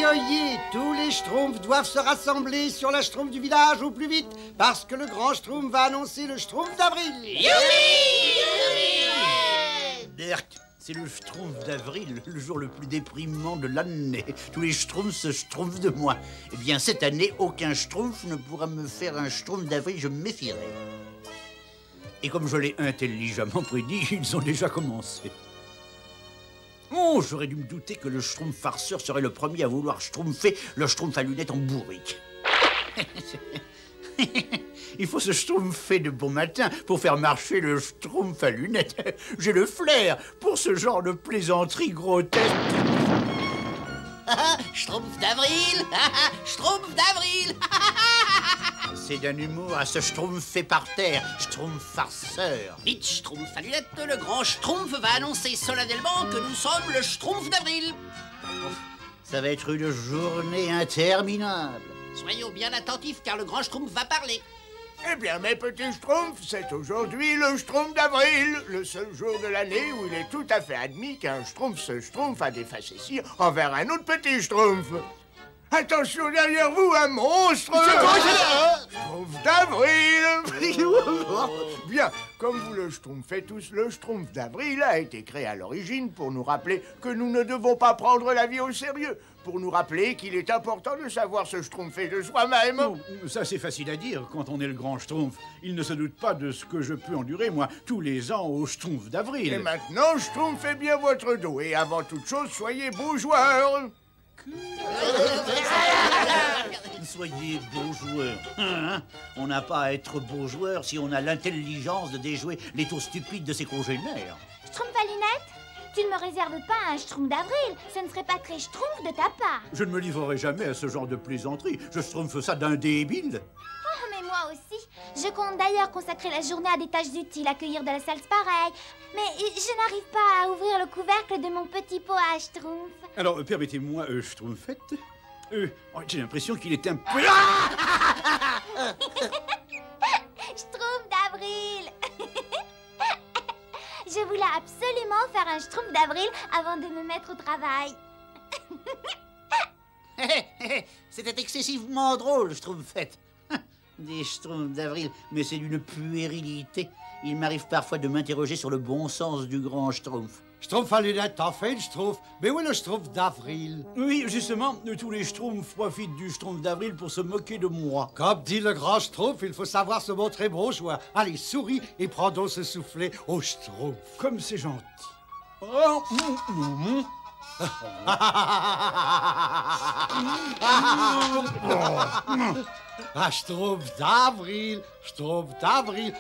Veuillez, tous les schtroumpfs doivent se rassembler sur la schtroumpf du village au plus vite, parce que le grand schtroumpf va annoncer le schtroumpf d'avril. Berk, c'est le schtroumpf d'avril, le jour le plus déprimant de l'année. Tous les schtroumpfs se schtroumpfent de moi. Eh bien, cette année, aucun schtroumpf ne pourra me faire un schtroumpf d'avril, je me méfierai. Et comme je l'ai intelligemment prédit, ils ont déjà commencé. Oh, j'aurais dû me douter que le schtroumpf farceur serait le premier à vouloir schtroumpfer le schtroumpf à lunettes en bourrique. Il faut se schtroumpfer de bon matin pour faire marcher le schtroumpf à lunettes. J'ai le flair pour ce genre de plaisanterie grotesque. Schtroumpf d'avril. Schtroumpf d'avril. C'est d'un humour à se schtroumpfer par terre, schtroumpf farceur. Vite, Schtroumpf à lunettes, le grand Schtroumpf va annoncer solennellement que nous sommes le Schtroumpf d'avril. Ça va être une journée interminable. Soyons bien attentifs car le grand Schtroumpf va parler. Eh bien, mes petits schtroumpfs, c'est aujourd'hui le schtroumpf d'avril, le seul jour de l'année où il est tout à fait admis qu'un schtroumpf se schtroumpfe à des facéties envers un autre petit schtroumpf. Attention derrière vous, un monstre! Schtroumpf d'avril! Bien, comme vous le schtroumpfez tous, le schtroumpf d'avril a été créé à l'origine pour nous rappeler que nous ne devons pas prendre la vie au sérieux, pour nous rappeler qu'il est important de savoir se schtroumpfer de soi-même. Oh, ça c'est facile à dire quand on est le grand schtroumpf. Il ne se doute pas de ce que je peux endurer, moi, tous les ans au schtroumpf d'avril. Et maintenant, schtroumpfez bien votre dos, et avant toute chose, soyez beaux joueurs! Soyez beaux joueurs. Hein? On n'a pas à être beaux joueurs si on a l'intelligence de déjouer les tours stupides de ses congénères. Schtroumpf à lunettes, tu ne me réserves pas un schtroumpf d'avril. Ce ne serait pas très schtroumpf de ta part. Je ne me livrerai jamais à ce genre de plaisanterie. Je schtroumpfe ça d'un débile. Oh, mais moi aussi. Je compte d'ailleurs consacrer la journée à des tâches utiles, accueillir de la salse pareille. Mais je n'arrive pas à ouvrir le couvercle de mon petit pot à schtroumpf. Alors, permettez-moi, schtroumpfette. J'ai l'impression qu'il est un peu... Schtroumpf d'avril. Je voulais absolument faire un schtroumpf d'avril avant de me mettre au travail. C'était excessivement drôle, schtroumpfette. Des schtroumpfs d'avril, mais c'est d'une puérilité. Il m'arrive parfois de m'interroger sur le bon sens du grand schtroumpf. Schtroumpf à lunettes, en fait, schtroumpf. Mais où est le schtroumpf d'avril? Oui, justement, tous les schtroumpfs profitent du schtroumpf d'avril pour se moquer de moi. Comme dit le grand schtroumpf, il faut savoir se montrer bon joueur. Allez, souris et prends donc ce soufflet au schtroumpf. Comme c'est gentil. Oh, Ah, schtroumpf d'avril, schtroumpf d'avril.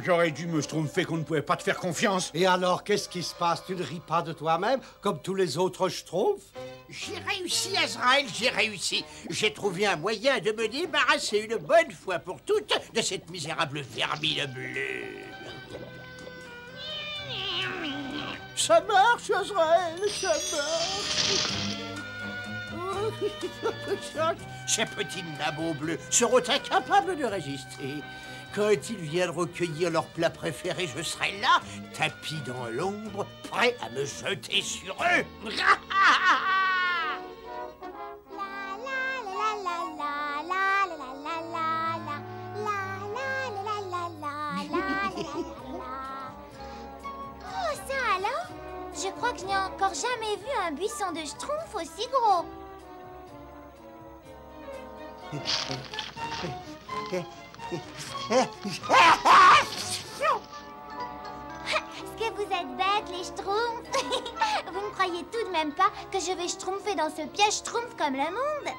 J'aurais dû me schtroumpfer qu'on ne pouvait pas te faire confiance. Et alors, qu'est-ce qui se passe? Tu ne ris pas de toi-même, comme tous les autres schtroumpfs? J'ai réussi, Azraël, j'ai réussi. J'ai trouvé un moyen de me débarrasser une bonne fois pour toutes de cette misérable vermine bleue. Ça marche, Azraël, ça marche. Ces petits nabots bleus seront incapables de résister. Quand ils viennent recueillir leur plat préféré, je serai là, tapis dans l'ombre, prêt à me jeter sur eux. Oh, ça alors? Je crois que je n'ai encore jamais vu un buisson de schtroumpf aussi gros. Est-ce que vous êtes bêtes, les schtroumpfs? Vous ne croyez tout de même pas que je vais schtroumpfer dans ce piège schtroumpf comme le monde?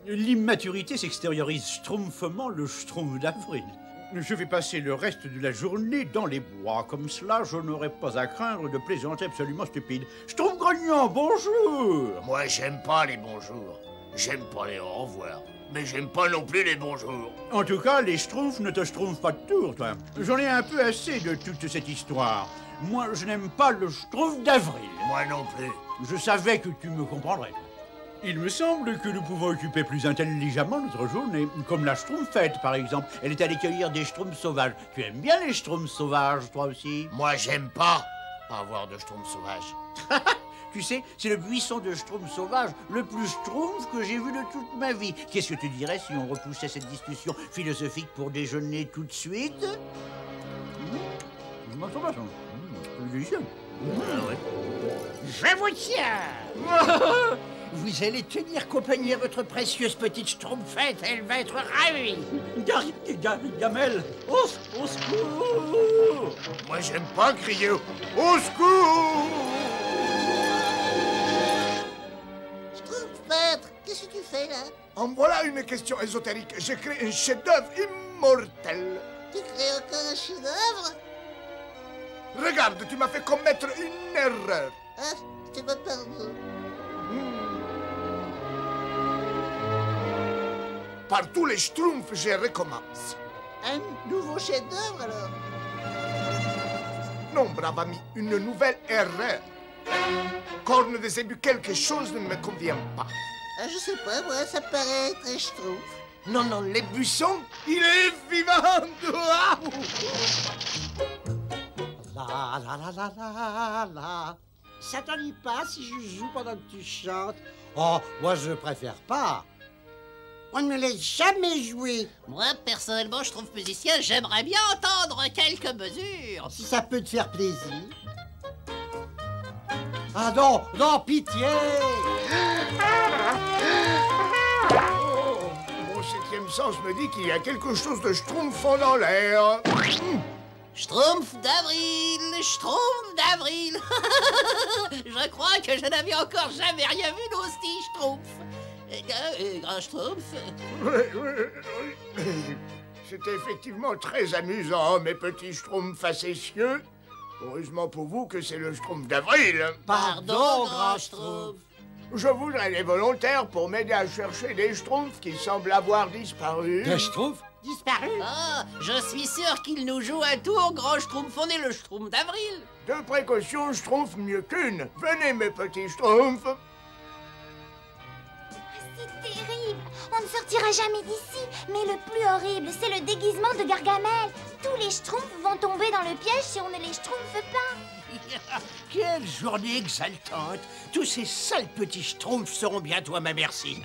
L'immaturité s'extériorise schtroumpfement le schtroumpf d'avril. Je vais passer le reste de la journée dans les bois. Comme cela, je n'aurai pas à craindre de plaisanter absolument stupide. Schtroumpf grognon, bonjour! Moi, j'aime pas les bonjours. J'aime pas les au revoir. Mais j'aime pas non plus les bonjours. En tout cas, les schtroumpfs ne te schtroumpfent pas de tour, toi. J'en ai un peu assez de toute cette histoire. Moi, je n'aime pas le schtroumpf d'avril. Moi non plus. Je savais que tu me comprendrais. Il me semble que nous pouvons occuper plus intelligemment notre journée, comme la schtroumpfette, par exemple. Elle est allée cueillir des schtroumpfs sauvages. Tu aimes bien les schtroumpfs sauvages, toi aussi? Moi, j'aime pas. pas avoir de schtroumpf sauvage. Tu sais, c'est le buisson de schtroumpf sauvage le plus schtroumpf que j'ai vu de toute ma vie. Qu'est-ce que tu dirais si on repoussait cette discussion philosophique pour déjeuner tout de suite? Je m'en sors pas, ça. C'est délicieux. Je vous tiens. Vous allez tenir compagnie à votre précieuse petite schtroumpfette, elle va être ravie. Gargamel, au secours! Moi, j'aime pas crier au secours. Schtroumpf, peintre, qu'est-ce que tu fais là? En voilà une question ésotérique. J'ai créé un chef-d'œuvre immortel. Tu crées encore un chef-d'œuvre? Regarde, tu m'as fait commettre une erreur. Ah, je te pardon. Par tous les schtroumpfs, je recommence. Un nouveau chef-d'œuvre alors? Non, brave ami, une nouvelle erreur. Corne de zébu, quelque chose ne me convient pas. Ah, je sais pas, moi, ça paraît très schtroumpf. Non, non, les buissons, il est vivant. La la la la la la. Ça t'ennuie pas si je joue pendant que tu chantes? Oh, moi je préfère pas. On ne me laisse jamais jouer. Moi, personnellement, je trouve musicien, j'aimerais bien entendre quelques mesures. Si ça peut te faire plaisir. Ah non, non, pitié. Mon septième sens me dit qu'il y a quelque chose de schtroumpfant dans l'air. Schtroumpf d'avril, Schtroumpf d'avril. Je crois que je n'avais encore jamais rien vu d'aussi Schtroumpf. Grand Schtroumpf. Oui. C'était effectivement très amusant, mes petits schtroumpfs facétieux. Heureusement pour vous que c'est le Schtroumpf d'avril. Pardon, Grand Schtroumpf. Je voudrais les volontaires pour m'aider à chercher des schtroumpfs qui semblent avoir disparu. Des schtroumpfs disparus? Ah, je suis sûr qu'il nous joue un tour, Grand Schtroumpf. On est le Schtroumpf d'avril. De précaution, schtroumpf mieux qu'une. Venez, mes petits schtroumpfs. C'est terrible. On ne sortira jamais d'ici. Mais le plus horrible, c'est le déguisement de Gargamel. Tous les schtroumpfs vont tomber dans le piège si on ne les schtroumpfe pas. Quelle journée exaltante. Tous ces sales petits schtroumpfs seront bientôt à ma merci.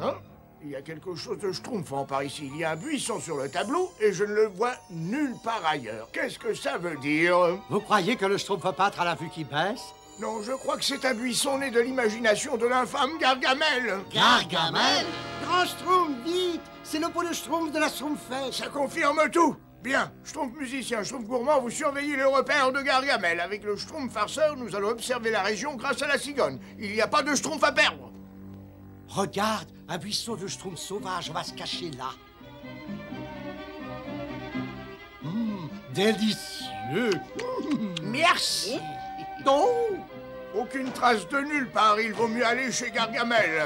Hein? Il y a quelque chose de schtroumpfant par ici. Il y a un buisson sur le tableau et je ne le vois nulle part ailleurs. Qu'est-ce que ça veut dire? Vous croyez que le schtroumpf peintre a la vue qui baisse? Non, je crois que c'est un buisson né de l'imagination de l'infâme Gargamel. Gargamel? Grand schtroumpf, vite! C'est le pot de schtroumpf de la schtroumpfette. Ça confirme tout. Bien, schtroumpf musicien, schtroumpf gourmand, vous surveillez le repère de Gargamel. Avec le schtroumpf farceur, nous allons observer la région grâce à la cigogne. Il n'y a pas de schtroumpf à perdre. Regarde, un buisson de schtroumpf sauvage, on va se cacher là. Délicieux. Merci. Non, aucune trace de nulle part. Il vaut mieux aller chez Gargamel.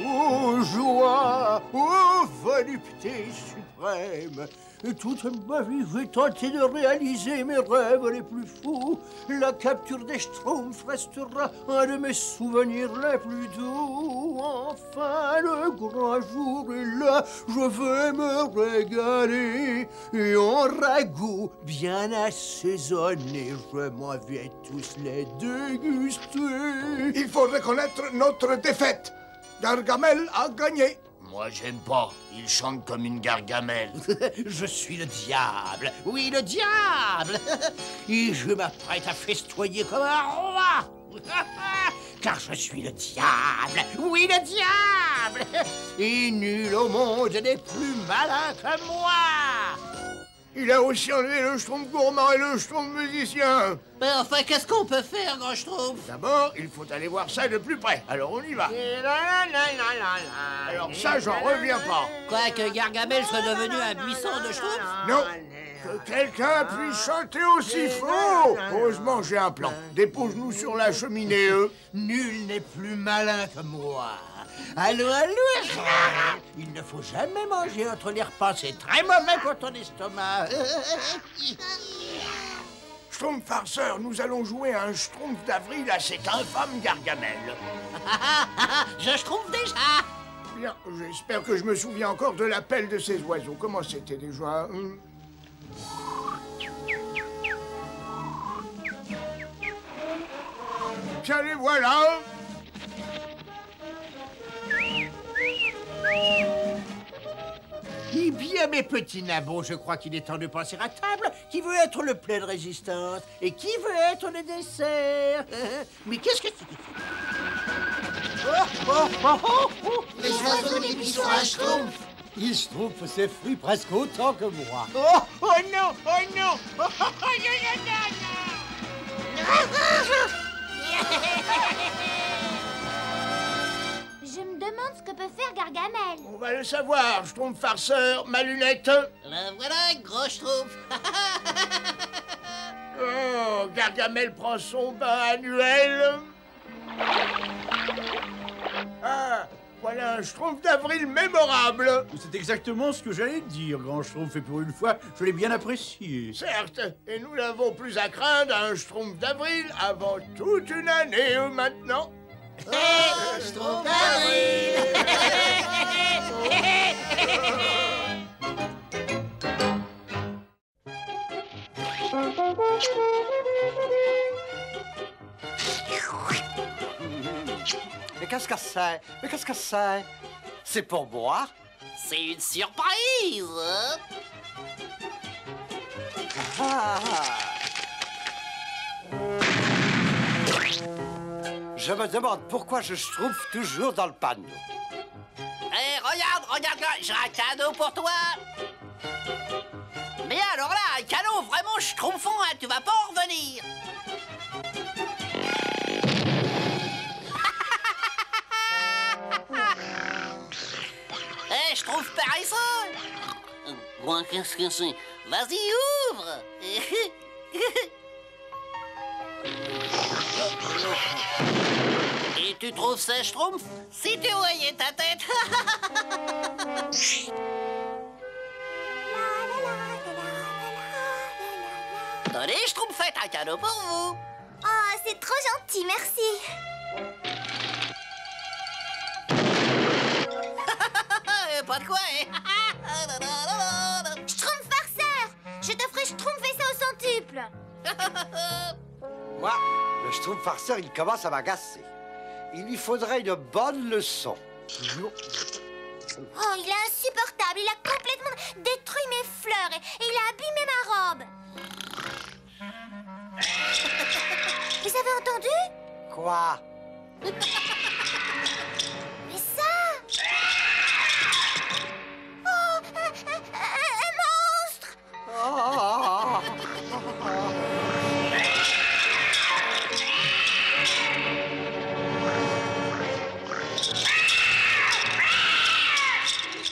Ô joie, ô volupté suprême, toute ma vie, j'ai tenté de réaliser mes rêves les plus fous. La capture des schtroumpfs restera un de mes souvenirs les plus doux. Enfin, le grand jour est là, je vais me régaler. Et en ragoût bien assaisonné, je m'en vais tous les déguster. Il faut reconnaître notre défaite. Gargamel a gagné. Moi, j'aime pas. Il chante comme une gargamelle. Je suis le diable, oui, le diable. Et je m'apprête à festoyer comme un roi. Car je suis le diable, oui, le diable. Et nul au monde n'est plus malin que moi. Il a aussi enlevé le schtroumpf gourmand et le schtroumpf musicien. Mais enfin, qu'est-ce qu'on peut faire, Grand Schtroumpf? D'abord, il faut aller voir ça de plus près. Alors on y va. Alors ça, j'en reviens pas. Quoi, que Gargamel soit devenu un buisson de Schtroumpf? Non. Que quelqu'un puisse chanter aussi faux. Heureusement, j'ai un plan. Dépose-nous sur la cheminée, Nul n'est plus malin que moi. Allô, allô, il ne faut jamais manger entre les repas, c'est très mauvais pour ton estomac. Schtroumpf farceur, nous allons jouer un schtroumpf d'avril à cet infâme Gargamel. Je Schtroumpf déjà. Bien, j'espère que je me souviens encore de l'appel de ces oiseaux. Comment c'était déjà tiens, les voilà. Eh bien, mes petits nabots, je crois qu'il est temps de passer à table. Qui veut être le plat de résistance? Et qui veut être le dessert? Mais qu'est-ce que c'est? Les oiseaux des buissons à Schtroumpf. Il Schtroumpf ses fruits presque autant que moi. Oh non, oh non. Je me demande ce que peut faire Gargamel. On va le savoir, Schtroumpf farceur, ma lunette. La voilà, gros Schtroumpf. Oh, Gargamel prend son bain annuel. Ah, voilà un Schtroumpf d'avril mémorable. C'est exactement ce que j'allais te dire, grand Schtroumpf, et pour une fois, je l'ai bien apprécié. Certes, et nous n'avons plus à craindre un Schtroumpf d'avril avant toute une année maintenant. Schtroumpf d'avril. Mais qu'est-ce que c'est? Mais qu'est-ce que c'est? C'est pour boire? C'est une surprise. Ah. Je me demande pourquoi je Schtroumpf toujours dans le panneau. Hé, regarde là, j'ai un cadeau pour toi. Mais alors là, un cadeau vraiment schtroumpfant, hein, tu vas pas en revenir. Hé, Schtroumpf paresseux. Moi, qu'est-ce que c'est? Vas-y, ouvre. Et tu trouves ça, Schtroumpf? Si tu voyais ta tête. Tenez, Schtroumpfette, un cadeau pour vous. Oh, c'est trop gentil, merci. Pas de quoi, hein? Schtroumpf farceur, je t'offre Schtroumpf et ça au centuple. Moi, le Schtroumpf farceur, il commence à m'agacer. Il lui faudrait une bonne leçon. Oh, il est insupportable. Il a complètement détruit mes fleurs et il a abîmé ma robe. Vous avez entendu? Quoi? Mais ça... Oh, un monstre! Oh.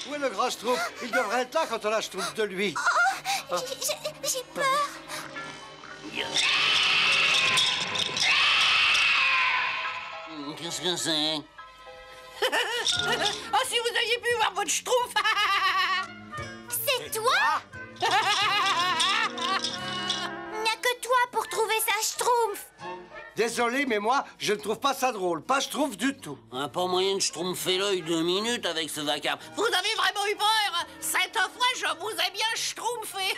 Où est le grand Schtroumpf? Il devrait être là quand on a Schtroumpf de lui. Oh, j'ai peur. Qu'est-ce que c'est? Oh, si vous aviez pu voir votre Schtroumpf! C'est toi? Il n'y a que toi pour trouver ça, Schtroumpf. Désolé, mais moi, je ne trouve pas ça drôle. Pas Schtroumpf du tout. Pas moyen de schtroumpfer l'œil 2 minutes avec ce vacarme. Vous avez vraiment eu peur? Cette fois, je vous ai bien schtroumpfé.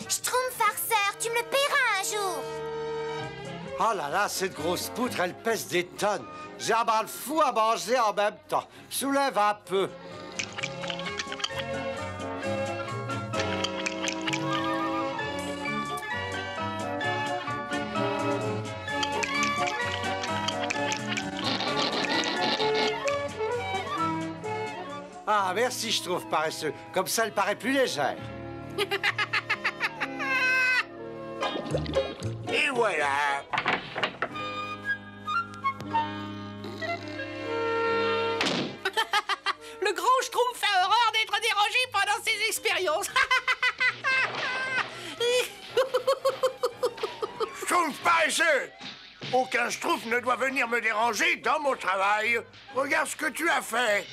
Schtroumpf farceur, tu me le paieras un jour. Oh là là, cette grosse poutre, elle pèse des tonnes. J'ai un bras de fou à manger en même temps. Soulève un peu. Ah, merci, je trouve paresseux. Comme ça, elle paraît plus légère. Et voilà. Le grand Schtroumpf fait horreur d'être dérangé pendant ses expériences. Schtroumpf paresseux! Aucun Schtroumpf ne doit venir me déranger dans mon travail. Regarde ce que tu as fait.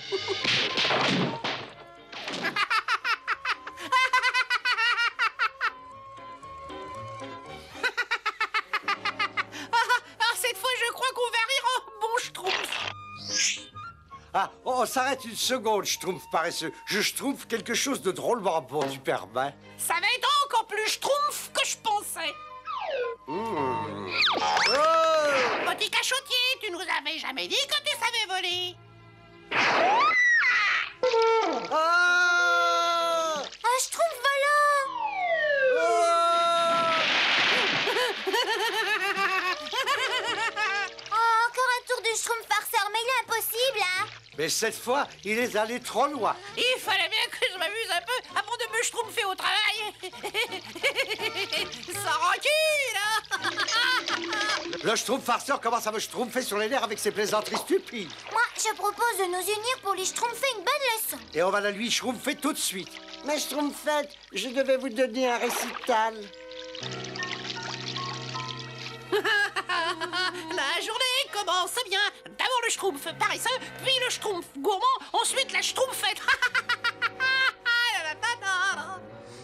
Cette fois, je crois qu'on va rire en bon Schtroumpf. Ah, on s'arrête une seconde, Schtroumpf paresseux. Je Schtroumpf quelque chose de drôlement bon, tu permets? Ça va être encore plus Schtroumpf que je pensais. Petit cachotier, tu nous avais jamais dit que tu savais voler. Un schtroumpf volant! Oh, encore un tour de schtroumpf farceur, mais il est impossible, hein? Mais cette fois, il est allé trop loin. Il fallait bien que je m'amuse un peu avant de me schtroumpfer au travail. Sans rancune, hein. Le schtroumpf farceur commence à me schtroumpfer sur les nerfs avec ses plaisanteries stupides. Moi, je propose de nous unir pour lui schtroumpfer une bonne leçon. Et on va la lui schtroumpfer tout de suite. Mais Schtroumpfette, je devais vous donner un récital. La journée commence bien. D'abord le schtroumpf paresseux, puis le schtroumpf gourmand, ensuite la schtroumpfette.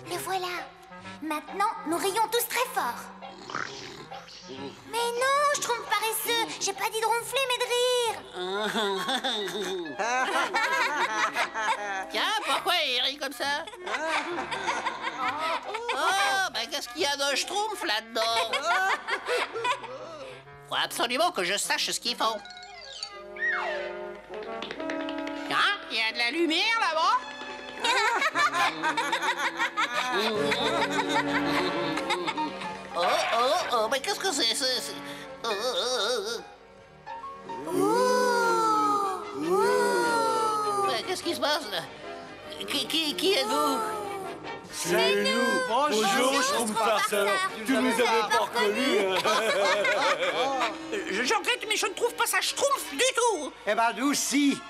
Le voilà. Maintenant, nous rions tous très fort. Mais non, schtroumpf paresseux, j'ai pas dit de ronfler, mais de rire. Tiens, pourquoi il rit comme ça? Oh, ben qu'est-ce qu'il y a de schtroumpf là-dedans? Faut absolument que je sache ce qu'ils font. Tiens, il y a de la lumière là-bas. Oh, mais qu'est-ce que c'est? Qu'est-ce qui se passe là? Qui êtes-vous? C'est nous. Bonjour, schtroumpf farceur. Tu nous avais pas reconnus. Je regrette, mais je ne trouve pas ça schtroumpf du tout. Eh ben, nous, si.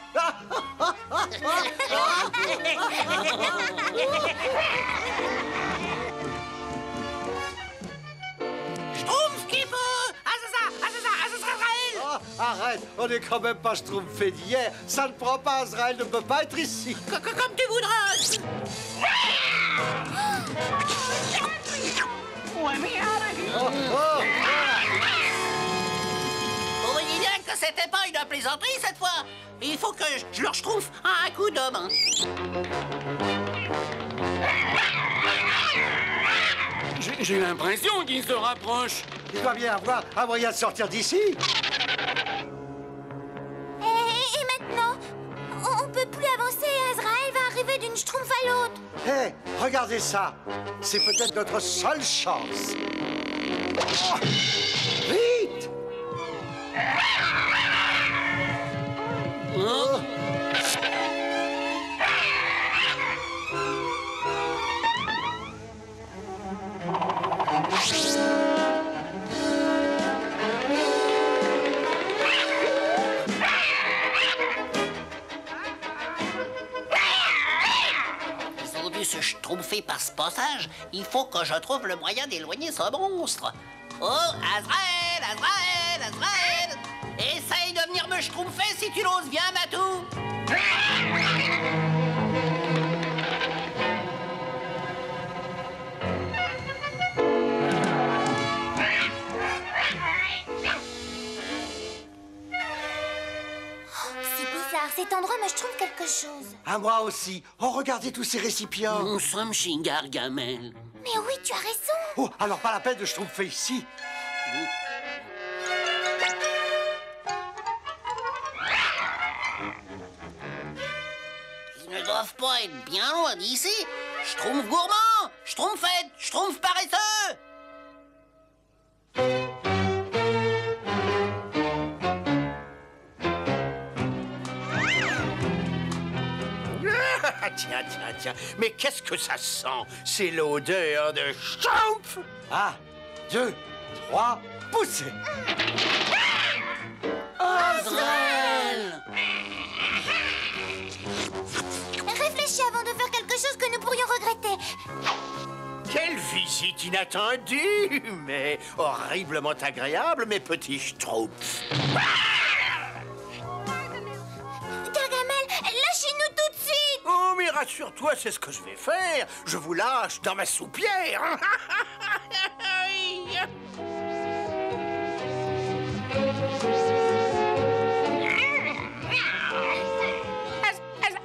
Schtroumpf qui peut? Azraël. Oh, arrête, on est quand même pas schtroumpfé d'hier. Ça ne prend pas, Azraël ne peut pas être ici. Comme tu voudras. Vous voyez bien que c'était pas une plaisanterie cette fois. Il faut que je leur schtroumpfe un coup d'homme. Hein. J'ai l'impression qu'il se rapproche. Il doit bien avoir un moyen de sortir d'ici. Et maintenant, on peut plus avancer et Azraël va arriver d'une schtroumpf à l'autre. Hé, regardez ça. C'est peut-être notre seule chance. Oh, vite! Oh. Ils ont dû se schtroumpfer par ce passage. Il faut que je trouve le moyen d'éloigner ce monstre. Oh, Azraël! Essaye de venir me schtroumpfer si tu l'oses bien, Matou. C'est bizarre, cet endroit me schtroumpfe quelque chose. À moi aussi. Oh, regardez tous ces récipients. Nous sommes chez Gargamel. Mais oui, tu as raison. Oh, alors pas la peine de schtroumpfer ici. Ils ne doivent pas être bien loin d'ici. Schtroumpf gourmand, schtroumpfette, schtroumpf paresseux. Tiens. Mais qu'est-ce que ça sent? C'est l'odeur de schtroumpf. 1, 2, 3, poussez. Azraël! Réfléchis avant de faire quelque chose que nous pourrions regretter. Quelle visite inattendue, mais horriblement agréable, mes petits schtroumpfs. Gargamel, lâchez-nous tout de suite! Oh, mais rassure-toi, c'est ce que je vais faire. Je vous lâche dans ma soupière.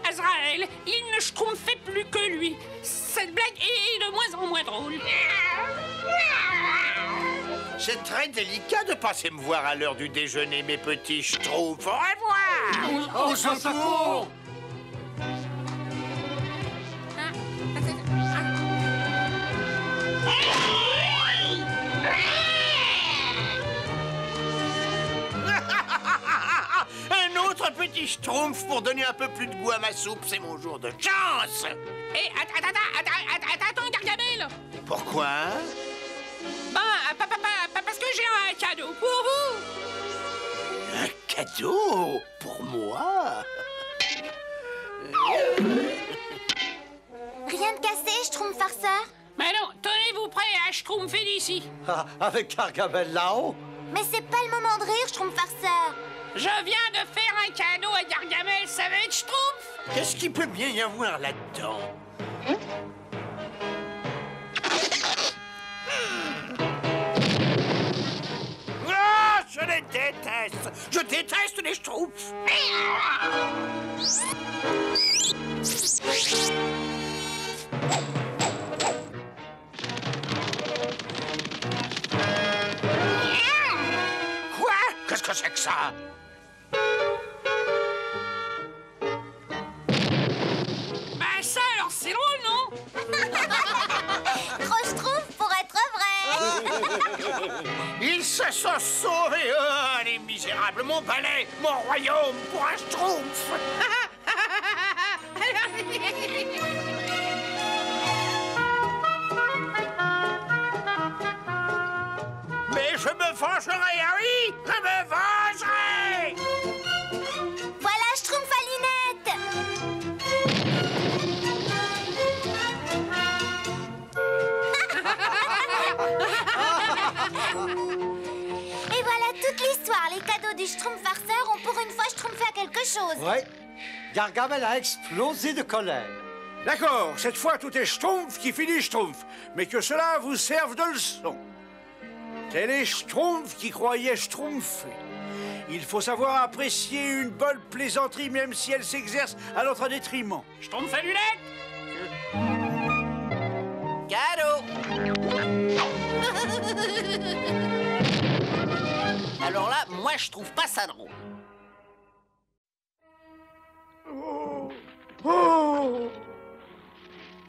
Azraël, il ne schtroumpfait plus que lui. Cette blague est de moins en moins drôle. C'est très délicat de passer me voir à l'heure du déjeuner, mes petits schtroumpfs. Au revoir. Au secours! Un autre petit schtroumpf pour donner un peu plus de goût à ma soupe. C'est mon jour de chance. Hé, attends, Gargamel! Pourquoi? Parce que j'ai un cadeau pour vous! Un cadeau? Pour moi? Rien de cassé, Schtroumpf farceur? Mais non, tenez-vous prêt à schtroumpfer d'ici! Ah, avec Gargamel là-haut? Mais c'est pas le moment de rire, Schtroumpf farceur. Je viens de faire un cadeau à Gargamel, ça va être schtroumpf! Qu'est-ce qu'il peut bien y avoir là-dedans? Ah, je les déteste! Je déteste les schtroumpfs! Quoi? Qu'est-ce que c'est que ça? Bah ça alors c'est drôle, non? Trop Schtroumpf pour être vrai. Ils se sont sauvés, les misérables! Mon palais, mon royaume pour un schtroumpf! Mais je me vengerai, ah oui! Je me vengerai! Voilà Schtroumpf à lunettes. Et voilà toute l'histoire. Les cadeaux du Schtroumpf farceur ont pour une fois schtroumpfé à quelque chose. Ouais. Gargamel a explosé de colère. D'accord, cette fois tout est schtroumpf qui finit schtroumpf, mais que cela vous serve de leçon. C'est les schtroumpfs qui croyaient schtroumpfer. Il faut savoir apprécier une bonne plaisanterie même si elle s'exerce à notre détriment. Schtroumpf à lunettes! Cadeau! Alors là, moi je trouve pas ça drôle. Oh!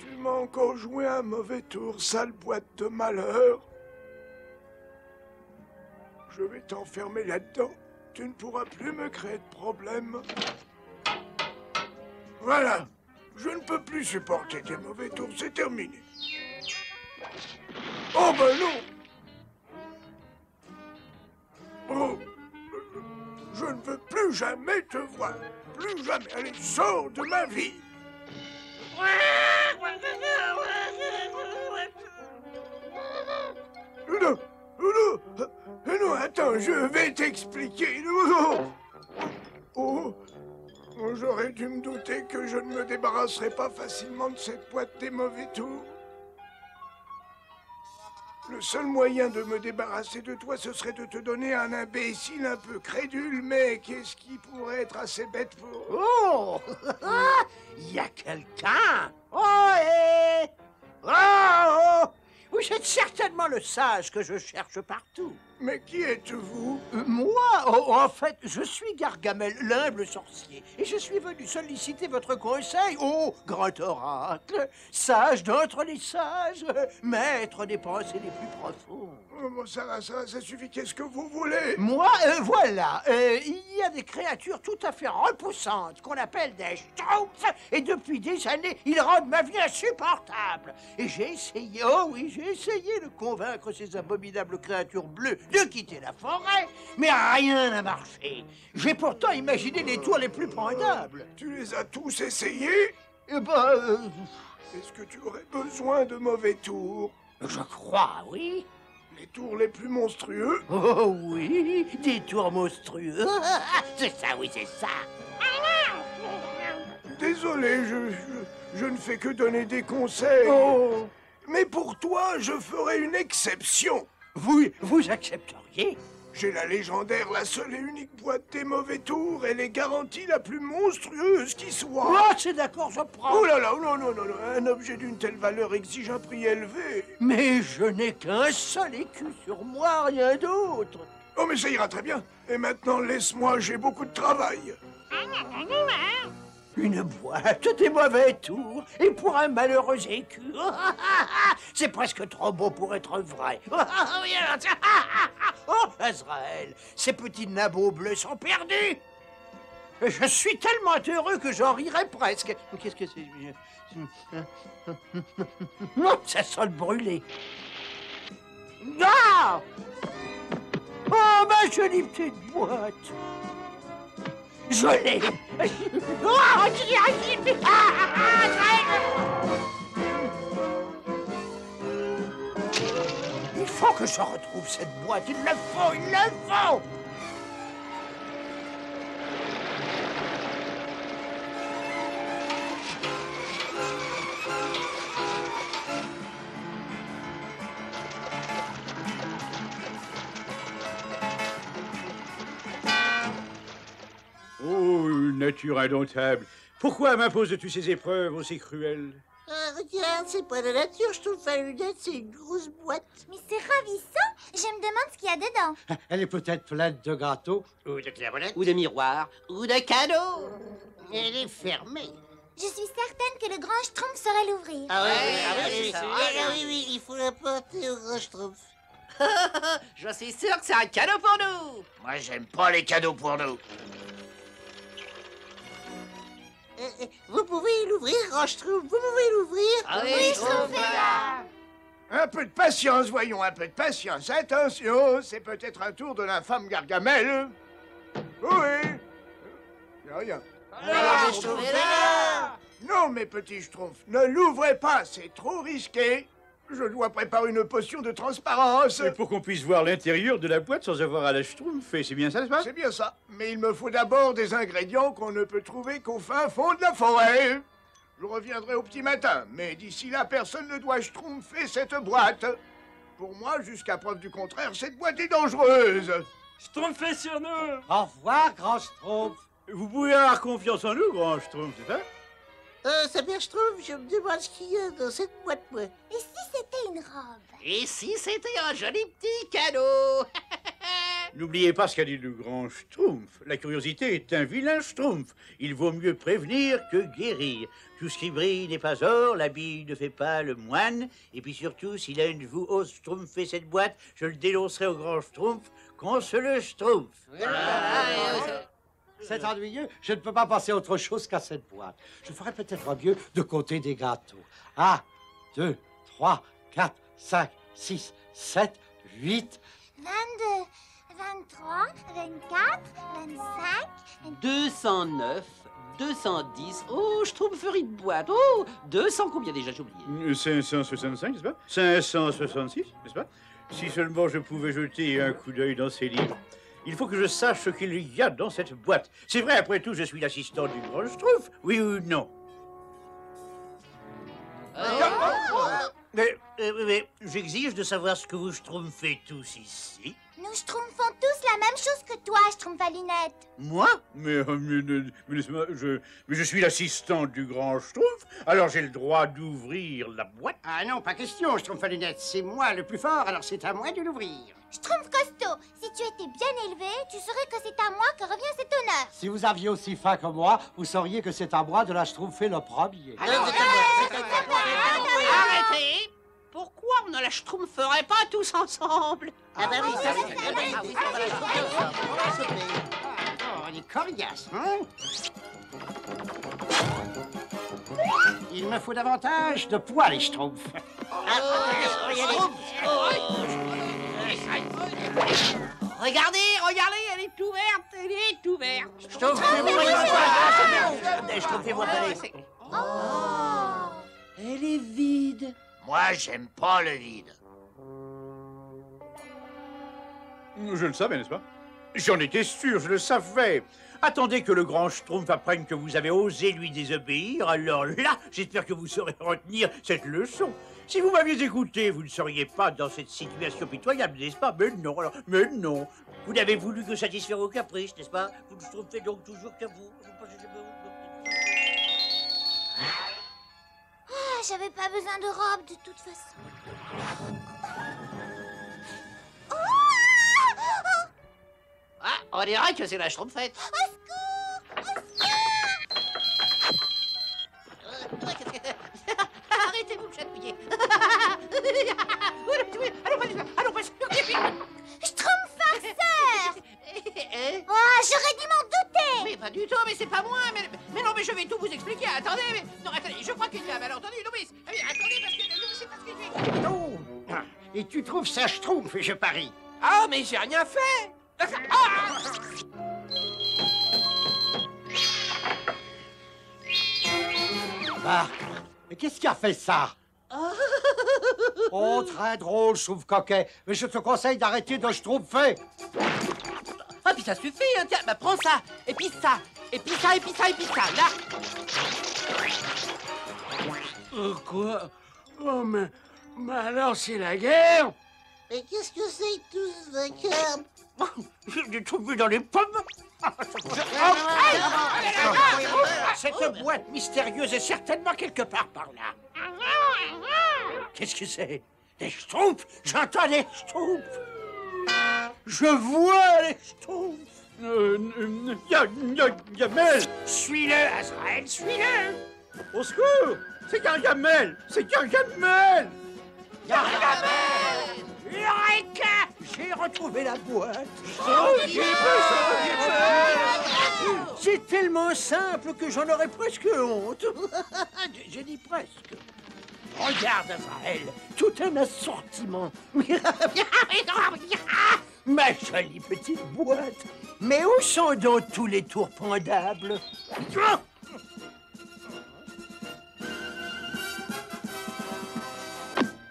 Tu m'as encore joué un mauvais tour, sale boîte de malheur. Je vais t'enfermer là-dedans. Tu ne pourras plus me créer de problème. Voilà. Je ne peux plus supporter tes mauvais tours. C'est terminé. Oh ben non! Oh! Je ne veux plus jamais te voir. Plus jamais. Allez, sors de ma vie. Non, non, attends, je vais t'expliquer. Oh, j'aurais dû me douter que je ne me débarrasserais pas facilement de cette boîte des mauvais tours. Le seul moyen de me débarrasser de toi, ce serait de te donner un imbécile un peu crédule, mais qu'est-ce qui pourrait être assez bête pour... Oh! Il y a quelqu'un! Oh, hé! Oh! Vous êtes certainement le sage que je cherche partout. Mais qui êtes-vous? Moi, en fait, je suis Gargamel, l'humble sorcier, et je suis venu solliciter votre conseil, grand oracle, sage d'entre les sages, maître des pensées les plus profondes. Oh, bon, ça suffit, qu'est-ce que vous voulez? Moi, voilà, il y a des créatures tout à fait repoussantes qu'on appelle des schtroumpfs, et depuis des années, ils rendent ma vie insupportable. Et j'ai essayé, oh oui, j'ai essayé de convaincre ces abominables créatures bleues de quitter la forêt, mais rien n'a marché. J'ai pourtant imaginé les tours les plus pendables. Tu les as tous essayés? Est-ce que tu aurais besoin de mauvais tours? Je crois, oui. Les tours les plus monstrueux? Oh oui, des tours monstrueux. C'est ça, oui, c'est ça. Désolé, je ne fais que donner des conseils. Oh. Mais pour toi, je ferai une exception. Vous accepteriez? J'ai la légendaire, la seule et unique boîte des mauvais tours. Elle est garantie la plus monstrueuse qui soit. Oh, c'est d'accord, je prends. Oh là là, non, non, non, non. Un objet d'une telle valeur exige un prix élevé. Mais je n'ai qu'un seul écu sur moi, rien d'autre. Oh, mais ça ira très bien. Et maintenant, laisse-moi, j'ai beaucoup de travail. Une boîte des mauvais tours, et pour un malheureux écu. C'est presque trop beau pour être vrai. Oh, Azraël, ces petits nabots bleus sont perdus. Et je suis tellement heureux que j'en rirais presque. Qu'est-ce que c'est? Non, ça sent le brûlé. Ah! Oh, ma jolie petite boîte. Je l'ai. Il faut que je retrouve cette boîte. Il le faut, il le faut. Oh, nature indomptable. Pourquoi m'imposes-tu ces épreuves aussi cruelles? Regarde, c'est pas la nature, je trouve à lunettes, c'est une grosse boîte. Mais c'est ravissant. Je me demande ce qu'il y a dedans. Elle est peut-être pleine de gâteaux. Ou de clairvoyantes. Ou de miroirs. Ou de cadeaux. Elle est fermée. Je suis certaine que le grand Schtroumpf saurait l'ouvrir. Ah oui, c'est ça. oui, il faut l'apporter au grand Schtroumpf. Je suis sûr que c'est un cadeau pour nous. Moi, j'aime pas les cadeaux pour nous. Vous pouvez l'ouvrir, grand Schtroumpf, vous pouvez l'ouvrir. Ah oui, Schtroumpf-là. Un peu de patience, voyons, un peu de patience. Attention, c'est peut-être un tour de l'infâme Gargamel. Oui. Y a rien. Non, mes petits Schtroumpfs, ne l'ouvrez pas, c'est trop risqué. Je dois préparer une potion de transparence. Mais pour qu'on puisse voir l'intérieur de la boîte sans avoir à la schtroumpfer, c'est bien ça, n'est-ce pas? C'est bien ça, mais il me faut d'abord des ingrédients qu'on ne peut trouver qu'au fin fond de la forêt. Je reviendrai au petit matin, mais d'ici là, personne ne doit schtroumpfer cette boîte. Pour moi, jusqu'à preuve du contraire, cette boîte est dangereuse. Schtroumpfez sur nous! Au revoir, grand Schtroumpf. Vous pouvez avoir confiance en nous, grand schtroumpf, c'est ça? Ça bien, Schtroumpf, je me demande ce qu'il y a dans cette boîte, moi. Et si c'était une robe? Et si c'était un joli petit cadeau? N'oubliez pas ce qu'a dit le grand schtroumpf. La curiosité est un vilain schtroumpf. Il vaut mieux prévenir que guérir. Tout ce qui brille n'est pas or, l'habit ne fait pas le moine. Et puis surtout, si l'un de vous ose schtroumpfer cette boîte, je le dénoncerai au grand schtroumpf qu'on se le schtroumpf. C'est ennuyeux. Je ne peux pas passer autre chose qu'à cette boîte. Je ferais peut-être mieux de compter des gâteaux. 1, 2, 3, 4, 5, 6, 7, 8... 22, 23, 24, 25... 209, 210. Oh, Schtroumpferie de boîte. Oh, 200 combien déjà, j'ai oublié. 565, n'est-ce pas? 566, n'est-ce pas? Si seulement je pouvais jeter un coup d'œil dans ces livres. Il faut que je sache ce qu'il y a dans cette boîte. C'est vrai, après tout, je suis l'assistant du grand Schtroumpf. Oui ou non? Mais j'exige de savoir ce que vous schtroumpfez tous ici. Nous schtroumpfons tous la même chose que toi, Schtroumpf à lunettes. Moi? Mais je suis l'assistant du grand Schtroumpf, alors j'ai le droit d'ouvrir la boîte. Ah non, pas question, Schtroumpf à lunettes. C'est moi le plus fort, alors c'est à moi de l'ouvrir. Schtroumpf costaud, si tu étais bien élevé, tu saurais que c'est à moi que revient cet honneur. Si vous aviez aussi faim que moi, vous sauriez que c'est à moi de la schtroumpfer le premier. Arrêtez! Pourquoi on ne la schtroumpferait pas tous ensemble? Ah bah oui, ça c'est très bien. Oh, on est coriace, hein? Il me faut davantage de poids, les schtroumpfs. Regardez, elle est ouverte, Schtroumpfez-moi pas les... Oh! Elle est vide. Moi, j'aime pas le vide. Je le savais, n'est-ce pas? J'en étais sûr, je le savais. Attendez que le grand Schtroumpf apprenne que vous avez osé lui désobéir, alors là, j'espère que vous saurez retenir cette leçon. Si vous m'aviez écouté, vous ne seriez pas dans cette situation pitoyable, n'est-ce pas? Mais non, alors, mais non. Vous n'avez voulu que satisfaire vos caprices, n'est-ce pas? Vous ne Schtroumpfez donc toujours qu'à vous. Ah, j'avais pas besoin de robe de toute façon. Ah, on dirait que c'est la Schtroumpfette. Arrêtez, vous me chatouillez. Allons, pas Schtroumpf farceur. Oh, j'aurais dû m'en douter. Mais pas du tout, mais c'est pas moi. Mais non, mais je vais tout vous expliquer. Attendez, mais... Non, attendez, je crois qu'il y a un malentendu. Non, mais... Attendez, parce que... C'est parce que j'ai... Oh. Et tu trouves ça Schtroumpf, je parie. Ah, mais j'ai rien fait. Bah, mais qu'est-ce qui a fait ça? Oh, très drôle, chouve coquet. Mais je te conseille d'arrêter de Schtroumpfer. Ah, puis ça suffit, hein. Tiens, bah prends ça. Et puis ça. Et puis ça, et puis ça, et puis ça. Là. Quoi? Oh, mais alors c'est la guerre? Mais qu'est-ce que c'est que tout ce vacarme? J'ai trouvé dans les pommes. Cette boîte mystérieuse est certainement quelque part par là. Qu'est-ce que c'est? Des Schtroumpfs? J'entends des Schtroumpfs. Je vois les Schtroumpfs. Gargamel. Suis-le, Azraël, suis-le. Au secours. C'est Gargamel. C'est Gargamel. Gargamel! Eureka! J'ai retrouvé la boîte. C'est tellement simple que j'en aurais presque honte. J'ai dit presque. Regarde, Azraël, tout un assortiment. Ma jolie petite boîte. Mais où sont donc tous les tours pendables?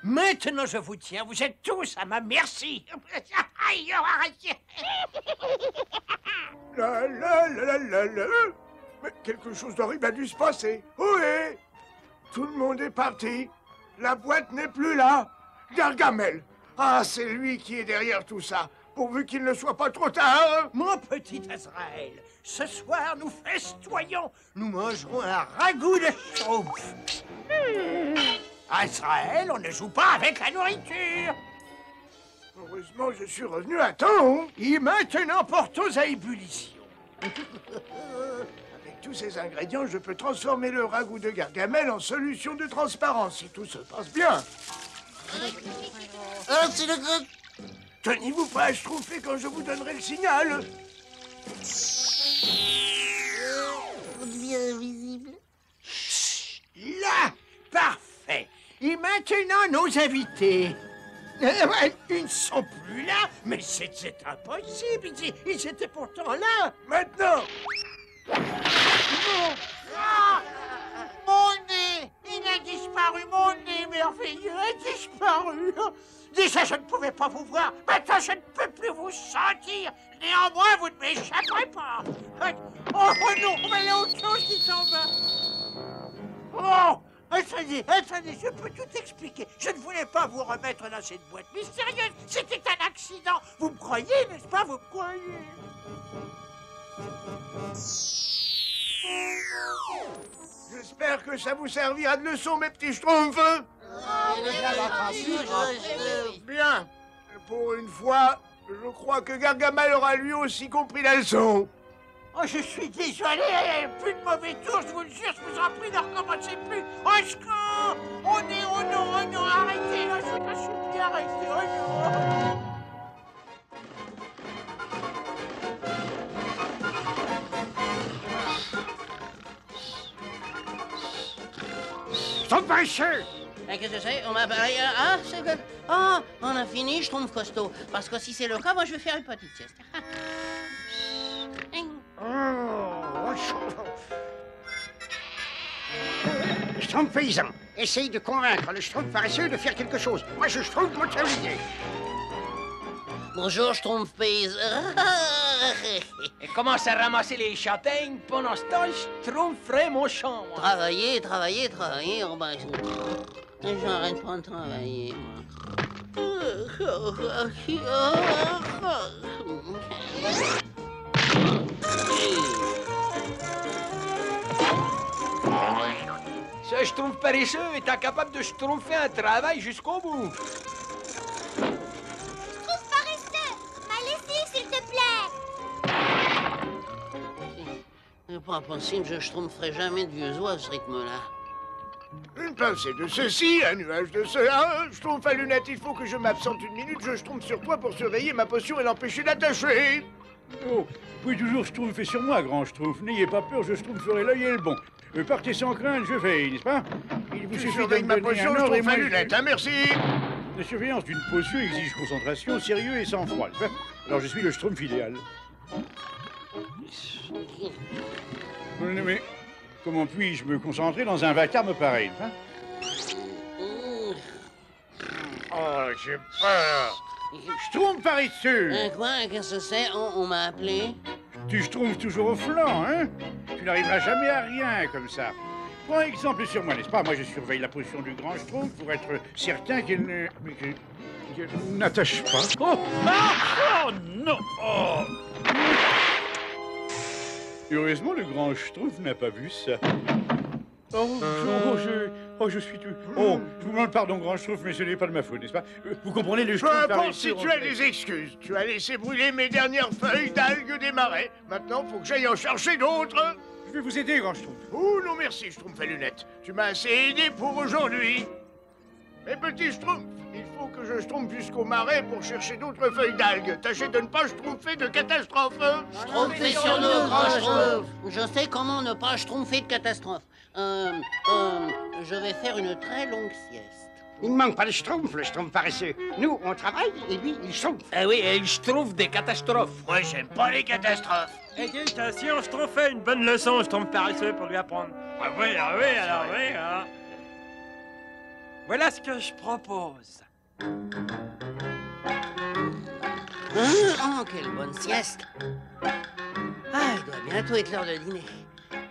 Maintenant, je vous tiens. Vous êtes tous à ma merci. Mais quelque chose d'horrible a dû se passer. Oui. Tout le monde est parti. La boîte n'est plus là. Gargamel. Ah, c'est lui qui est derrière tout ça. Pourvu qu'il ne soit pas trop tard. Mon petit Azraël, ce soir, nous festoyons. Nous mangerons un ragoût de Schtroumpf. Azraël, on ne joue pas avec la nourriture. Heureusement, je suis revenu à temps. Et maintenant, portons à ébullition. Avec tous ces ingrédients, je peux transformer le ragoût de Gargamel en solution de transparence, si tout se passe bien. Alors c'est le grand... Tenez-vous pas à Schtroumpfer quand je vous donnerai le signal. On devient invisible. Là, parfait. Et maintenant, nos invités. Ils ne sont plus là, mais c'est impossible. Ils étaient pourtant là. Maintenant. Mon nez, il a disparu. Mon nez merveilleux a disparu. Déjà, je ne pouvais pas vous voir. Maintenant, je ne peux plus vous sentir. Néanmoins, vous ne m'échapperez pas. Oh non, mais il y a autre chose qui s'en va. Oh, attendez, je peux tout expliquer. Je ne voulais pas vous remettre dans cette boîte mystérieuse. C'était un accident. Vous me croyez, n'est-ce pas? Vous me croyez? J'espère que ça vous servira de leçon, mes petits Schtroumpfs. Bien. Pour une fois, je crois que Gargamel aura lui aussi compris la leçon. Oh, je suis désolé, plus de mauvais tour, je vous le jure, je vous en prie, ne recommencez plus. Au secours! Oh non, arrêtez, là, je vous supplie, arrêtez, oh non! Stop paresseux! Qu'est-ce que c'est? On m'a parlé... Ah, c'est que... Ah, on a fini, je trouve costaud. Parce que si c'est le cas, moi, je vais faire une petite sieste. Schtroumpf paysan, essaye de convaincre le Schtroumpf paresseux de faire quelque chose. Moi, je Schtroumpf motorisé. Bonjour, Schtroumpf paysan. Et commence à ramasser les châtaignes. Pendant ce temps, je trouverai mon champ. Moi. Travailler. Oh, ben, j'arrête pas de travailler, moi. Ce schtroumpf paresseux est incapable de schtroumpfer un travail jusqu'au bout. Schtroumpf paresseux, ma lessive, s'il te plaît. C'est pas possible, je schtroumpferai jamais de vieux oies à ce rythme-là. Une pincée de ceci, un nuage de cela. Schtroumpf à lunettes, il faut que je m'absente une minute. Je schtroumpf sur toi pour surveiller ma potion et l'empêcher d'attacher. Oh, vous pouvez toujours schtroumpfer sur moi, grand schtroumpf. N'ayez pas peur, je schtroumpferai l'œil et le bon. Partez sans crainte, je veille, n'est-ce pas? Il vous suffit de ma potion, Schtroumpf à lunettes, hein, merci. La surveillance d'une potion exige concentration, sérieux et sang-froid. Alors je suis le schtroumpf idéal. Mais comment puis-je me concentrer dans un vacarme pareil, hein? Oh, j'ai peur. Schtroumpf paresseux! Quoi? Qu'est-ce que c'est? On m'a appelé? Tu schtroumpfes toujours au flanc, hein? Tu n'arriveras jamais à rien comme ça. Prends exemple sur moi, n'est-ce pas? Moi, je surveille la potion du grand schtroumpf pour être certain qu'elle ne... qu'elle n'attache pas. Oh! Ah! Oh non! Oh! Heureusement, le grand schtroumpf n'a pas vu ça. Je suis tout... Oh, je vous demande pardon, grand schtroumpf, mais ce n'est pas de ma faute, n'est-ce pas? Vous comprenez, le schtroumpf... Peu importe si tu as des excuses. Tu as laissé brûler mes dernières feuilles d'algues des marais. Maintenant, faut que j'aille en chercher d'autres. Je vais vous aider, grand schtroumpf. Oh non, merci, Schtroumpf à lunettes. Tu m'as assez aidé pour aujourd'hui. Mais petit Schtroumpf, il faut que je schtroumpfe jusqu'au marais pour chercher d'autres feuilles d'algues. Tâchez de ne pas schtroumpfer de catastrophe. Schtroumpfer sur nous, grand schtroumpf. Je sais comment ne pas schtroumpfer de catastrophe. Je vais faire une très longue sieste. Il ne manque pas de schtroumpf, le schtroumpf paresseux. Nous, on travaille et lui, il schtroumpf. Ah oui, et je trouve des catastrophes. Moi, j'aime pas les catastrophes. Attention, je trouve fait une bonne leçon, je trouve paresseux pour lui apprendre. Ah oui. Hein. Voilà ce que je propose. Oh, quelle bonne sieste. Ah, il doit bientôt être l'heure de dîner.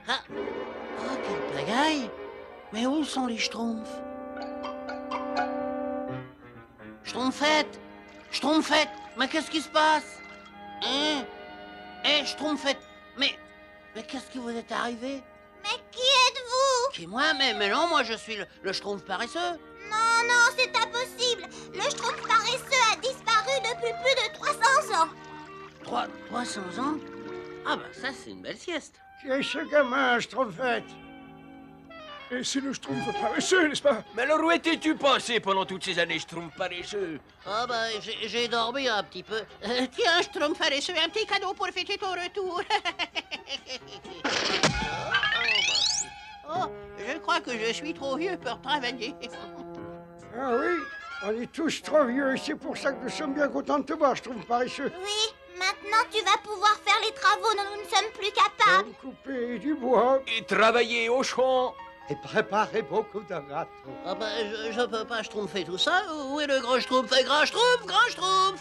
Ah, oh, quelle pagaille. Mais où sont les schtroumpfs? Schtroumpfette! Schtroumpfette! Mais qu'est-ce qui se passe? Hein? Schtroumpfette! Mais qu'est-ce qui vous est arrivé? Mais qui êtes-vous? Qui, moi? Mais non, moi je suis le schtroumpf paresseux. Non, c'est impossible. Le schtroumpf paresseux a disparu depuis plus de 300 ans. 300 ans? Ah ben ça, c'est une belle sieste. Qui est ce gamin, schtroumpfette? Et c'est le schtroumpf paresseux, n'est-ce pas? Mais alors où étais-tu passé pendant toutes ces années, schtroumpf paresseux? Ah ben, j'ai dormi un petit peu. Tiens, schtroumpf paresseux, un petit cadeau pour fêter ton retour. Oh, je crois que je suis trop vieux pour travailler. Ah oui, on est tous trop vieux et c'est pour ça que nous sommes bien contents de te voir, schtroumpf paresseux. Oui, maintenant tu vas pouvoir faire les travaux dont nous ne sommes plus capables. Couper du bois. Et travailler au champ. Et préparer beaucoup de gâteaux. Ah ben, je peux pas schtroumpfer tout ça. Où est le grand schtroumpf? Grand schtroumpf!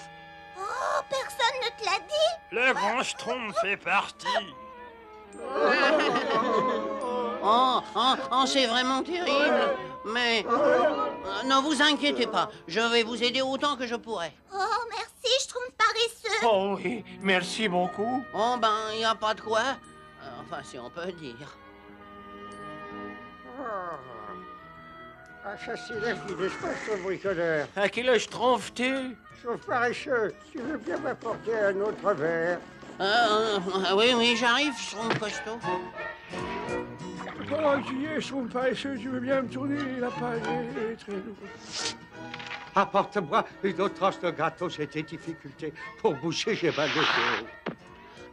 Oh, personne ne te l'a dit? Le grand schtroumpf est parti. Oh, c'est vraiment terrible. Mais ne vous inquiétez pas, je vais vous aider autant que je pourrai. Oh, merci, schtroumpf paresseux. Oh oui, merci beaucoup. Oh ben, il n'y a pas de quoi. Enfin, si on peut dire. Ah, ça c'est la vie, n'est-ce pas, ce bricoleur? À quel âge schtroumpfes-tu? Schtroumpf paresseux, tu veux bien m'apporter un autre verre? Oui, j'arrive, schtroumpf costaud. Oh, qui est, schtroumpf paresseux, tu veux bien me tourner la paille est très lourde. Apporte-moi une autre tranche de gâteau, j'ai des difficultés. Pour boucher, j'ai mal au dos.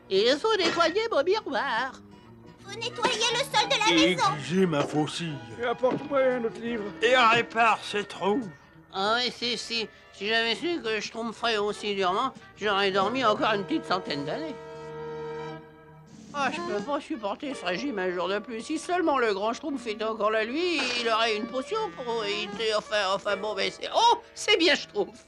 Il faut nettoyer mon miroir. Faut nettoyer le sol de la maison. J'ai ma faucille. Et apporte-moi un autre livre. Et répare ce trou. Ah oui, si j'avais su que je schtroumpferais aussi durement, j'aurais dormi encore une petite centaine d'années. Ah, je peux pas supporter ce régime un jour de plus. Si seulement le grand schtroumpf était encore là, lui, il aurait une potion pour éviter... Enfin bon, mais c'est... Oh, c'est bien schtroumpf.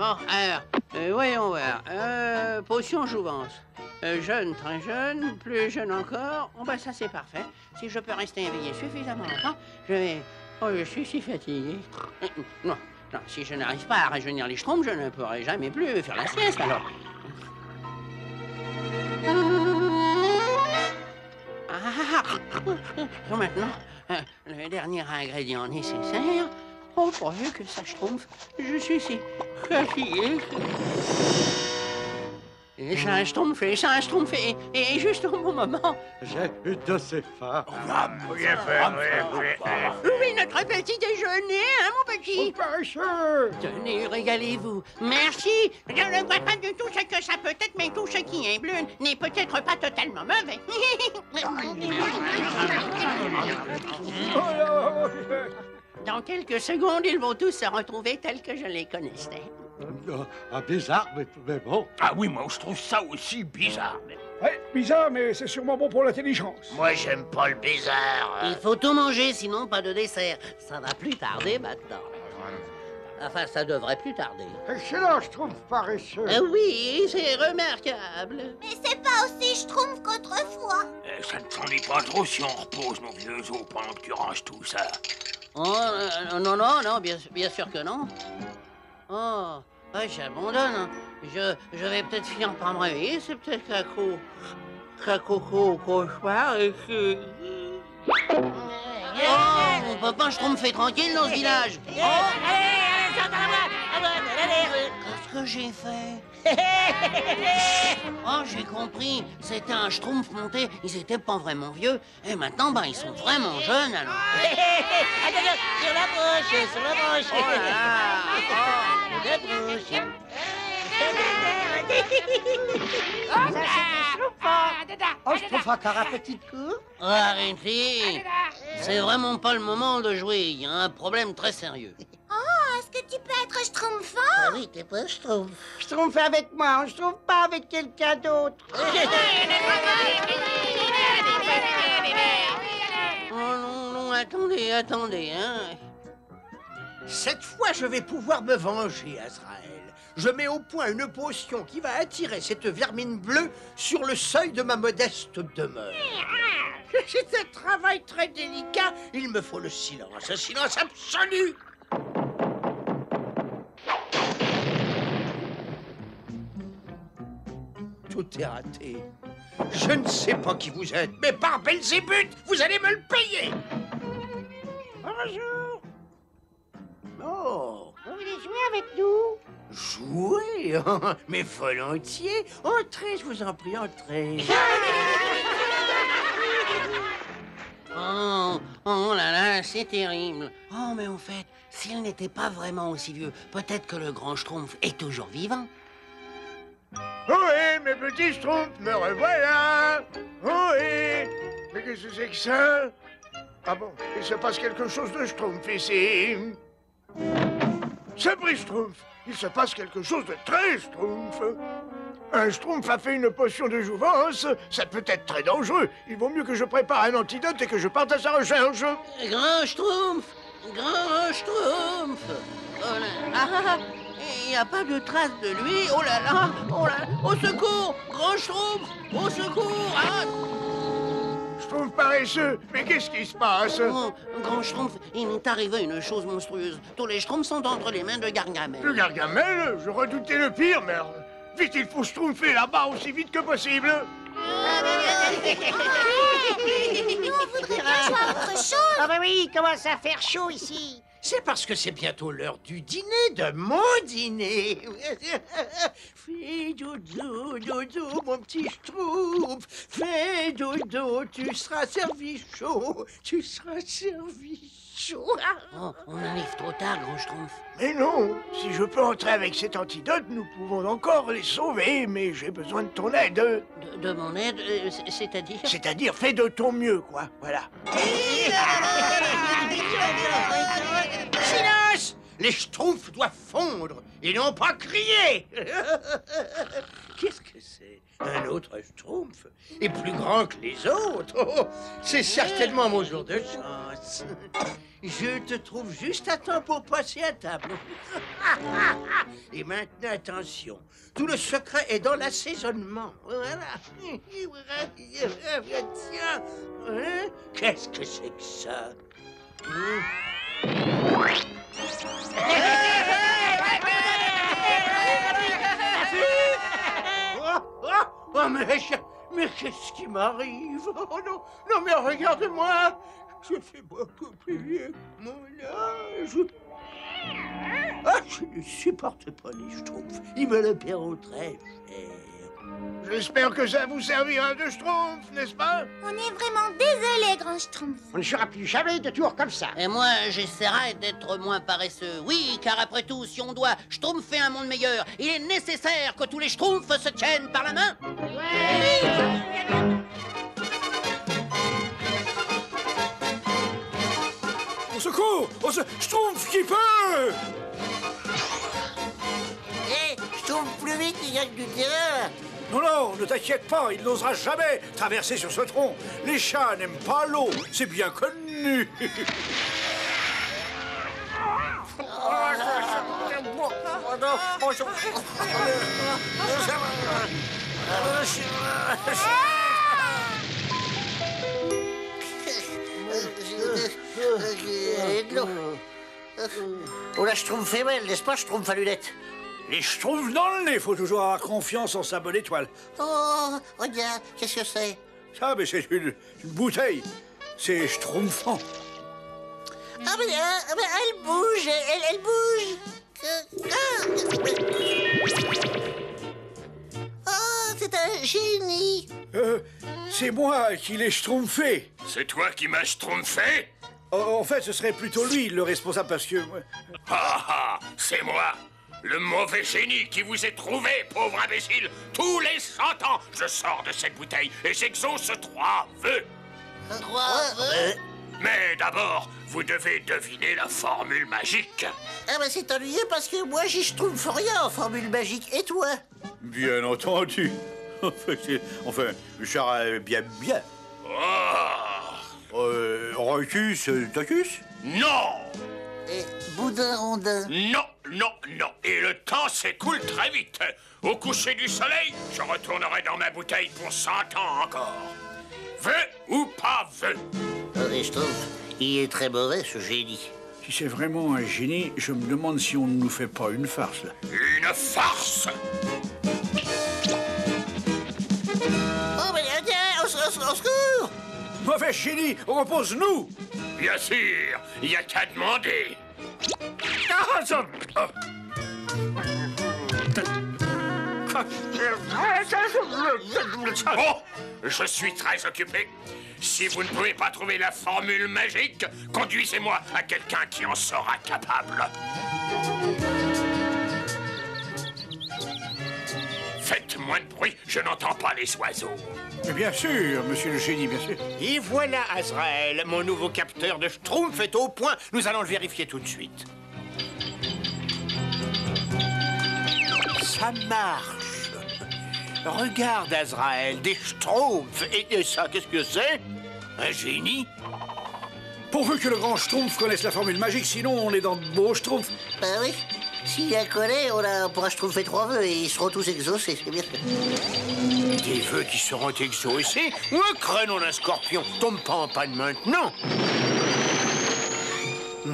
Bon, alors, voyons voir. Potion jouvence. Jeune, très jeune, plus jeune encore. Oh, bah ça c'est parfait. Si je peux rester éveillé suffisamment longtemps, je vais... Oh, je suis si fatigué. Non, non, si je n'arrive pas à rajeunir les schtroumpfs, je ne pourrai jamais plus faire la sieste, alors. Maintenant, le dernier ingrédient nécessaire. Oh, pourvu que ça schtroumpf, je suis si fatigué. Et ça a schtroumpfé, et juste au bon moment. J'ai eu de ces faim. Oui, notre petit déjeuner, hein, mon petit? Tenez, régalez-vous. Merci. Je ne vois pas du tout ce que ça peut être, mais tout ce qui est bleu n'est peut-être pas totalement mauvais. Dans quelques secondes, ils vont tous se retrouver tels que je les connaissais. Bizarre, mais bon. Ah oui, moi je trouve ça aussi bizarre. Ouais, bizarre, mais c'est sûrement bon pour l'intelligence. Moi, j'aime pas le bizarre. Il faut tout manger, sinon pas de dessert. Ça va plus tarder maintenant. Enfin, ça devrait plus tarder. Excellent, je trouve paresseux. Oui, c'est remarquable. Mais c'est pas aussi schtroumpf qu'autrefois. Ça ne s'en est pas trop si on repose nos vieux os pendant que tu ranges tout ça. Oh, non, bien sûr que non. Oh, ouais, j'abandonne. Je vais peut-être finir par me réveiller. C'est peut-être au cauchemar et que... Oh, on peut pas schtroumpfer tranquille dans ce village. Qu'est-ce que j'ai fait? Oh, j'ai compris. C'était un schtroumpf monté. Ils étaient pas vraiment vieux. Et maintenant, ils sont vraiment jeunes, alors. Sur la broche. Oh là là. Oh, je trouve encore un petit coup. Arrêtez. C'est vraiment pas le moment de jouer. Il y a un problème très sérieux. Oh, est-ce que tu peux être schtroumpfant? Ah oui, t'es pas schtroumpf. Schtroumpf avec moi, je trouve pas avec quelqu'un d'autre. Oh non, attendez, hein. Cette fois, je vais pouvoir me venger, Azraël. Je mets au point une potion qui va attirer cette vermine bleue sur le seuil de ma modeste demeure. C'est un travail très délicat. Il me faut le silence, un silence absolu. Tout est raté. Je ne sais pas qui vous êtes, mais par Belzébuth, vous allez me le payer. Bonjour. Oh. Vous voulez jouer avec nous? Jouer? Mais volontiers. Entrez, je vous en prie, entrez. Oh là là, c'est terrible. Oh, mais en fait, s'il n'était pas vraiment aussi vieux, peut-être que le grand schtroumpf est toujours vivant. Oui, mes petits schtroumpfs, me revoilà. Oui. Mais qu'est-ce que c'est que ça? Ah bon, il se passe quelque chose de schtroumpf ici. Sabri Schtroumpf, il se passe quelque chose de très schtroumpf. Un schtroumpf a fait une potion de jouvence, ça peut être très dangereux. Il vaut mieux que je prépare un antidote et que je parte à sa recherche. Grand schtroumpf! Grand schtroumpf! Oh là, il n'y a pas de trace de lui. Oh là là! Oh là là! Au secours! Grand schtroumpf! Au secours! Ah! Schtroumpf paresseux, mais qu'est-ce qui se passe? Oh, grand schtroumpf, il m'est arrivé une chose monstrueuse. Tous les schtroumpfs sont entre les mains de Gargamel. De Gargamel? Je redoutais le pire, mais vite, il faut schtroumpfer là-bas aussi vite que possible. Nous, on voudrait bien jouer à autre chose. Ah bah oui, il commence à faire chaud ici. C'est parce que c'est bientôt l'heure du dîner, de mon dîner. Fais dodo, dodo, mon petit schtroumpf. Fais dodo, tu seras servi chaud. Tu seras servi chaud. Oh, on arrive trop tard, grand schtroumpf. Mais non, si je peux entrer avec cet antidote, nous pouvons encore les sauver, mais j'ai besoin de ton aide. De mon aide, c'est-à-dire? C'est-à-dire, fais de ton mieux, quoi, voilà. Silence! Les schtroumpfs doivent fondre et non pas crier. Qu'est-ce que c'est? Un autre Schtroumpf est plus grand que les autres. Oh, c'est certainement mon jour de chance. Je te trouve juste à temps pour passer à table. Et maintenant, attention. Tout le secret est dans l'assaisonnement. Voilà. Tiens. Hein? Qu'est-ce que c'est que ça? Oh, mais qu'est-ce qui m'arrive? Oh non, non, mais regarde-moi. Je fais beaucoup plus vieux que mon âge. Ah, je ne supporte pas les Schtroumpfs. Ils me le paieront très cher. J'espère que ça vous servira de Schtroumpf, n'est-ce pas? On est vraiment désolé, grand Schtroumpf. On ne fera plus jamais de tour comme ça. Et moi, j'essaierai d'être moins paresseux. Oui, car après tout, si on doit schtroumpfer un monde meilleur, il est nécessaire que tous les schtroumpfs se tiennent par la main. Au secours! Schtroumpf qui peut! Hé, Schtroumpf plus vite, il y a que du terrain. Non, non, ne t'inquiète pas, il n'osera jamais traverser sur ce tronc. Les chats n'aiment pas l'eau, c'est bien connu. On la Schtroumpf est belle, n'est-ce pas, Schtroumpf à lunettes? Les Schtroumpfs dans le nez, faut toujours avoir confiance en sa bonne étoile. Oh, regarde, qu'est-ce que c'est? Ça, mais c'est une bouteille. C'est schtroumpfant. Ah, mais elle bouge, elle bouge. Oh, c'est un génie. C'est moi qui l'ai schtroumpfé. C'est toi qui m'as schtroumpfé? En fait, ce serait plutôt lui le responsable parce que... Ah ah, c'est moi, le mauvais génie qui vous ai trouvé, pauvre imbécile. Tous les 100 ans, je sors de cette bouteille et j'exauce 3 vœux. 3 vœux? Mais d'abord, vous devez deviner la formule magique. Ah, ben c'est ennuyeux parce que moi, j'y schtroumpf rien en formule magique. Et toi? Bien entendu. Enfin, Charles, bien. Rocus, Tocus? Non! Et Boudin Rondin? Non. Et le temps s'écoule très vite. Au coucher du soleil, je retournerai dans ma bouteille pour 100 ans encore. Vœu ou pas vœu? Et je trouve, il est très mauvais, ce génie. Si c'est vraiment un génie, je me demande si on ne nous fait pas une farce, là. Une farce? Oh, mais tiens, au secours! Mauvais génie, repose-nous! Bien sûr, il n'y a qu'à demander. Bon, je suis très occupé. Si vous ne pouvez pas trouver la formule magique, conduisez-moi à quelqu'un qui en sera capable. Faites moins de bruit, je n'entends pas les oiseaux. Mais bien sûr, monsieur le génie, bien sûr. Et voilà, Azrael, mon nouveau capteur de Schtroumpf est au point. Nous allons le vérifier tout de suite. Ça marche. Regarde, Azrael, des Schtroumpfs. Et ça, qu'est-ce que c'est? Un génie? Pourvu que le grand Schtroumpf connaisse la formule magique, sinon on est dans de beaux Schtroumpfs. Ben oui. S'il la connaît, on pourra Schtroumpfer 3 vœux et ils seront tous exaucés, c'est bien. Des vœux qui seront exaucés? Ouais, créneau d'un scorpion. Tombe pas en panne maintenant.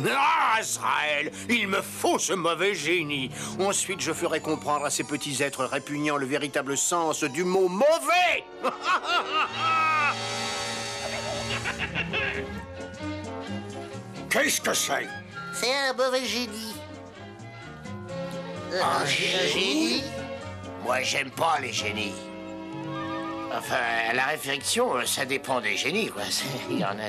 Ah, Azrael, il me faut ce mauvais génie. Ensuite, je ferai comprendre à ces petits êtres répugnants le véritable sens du mot mauvais. Qu'est-ce que c'est? C'est un mauvais génie. Un génie? Moi, j'aime pas les génies. Enfin, à la réflexion, ça dépend des génies, quoi. Il y en a...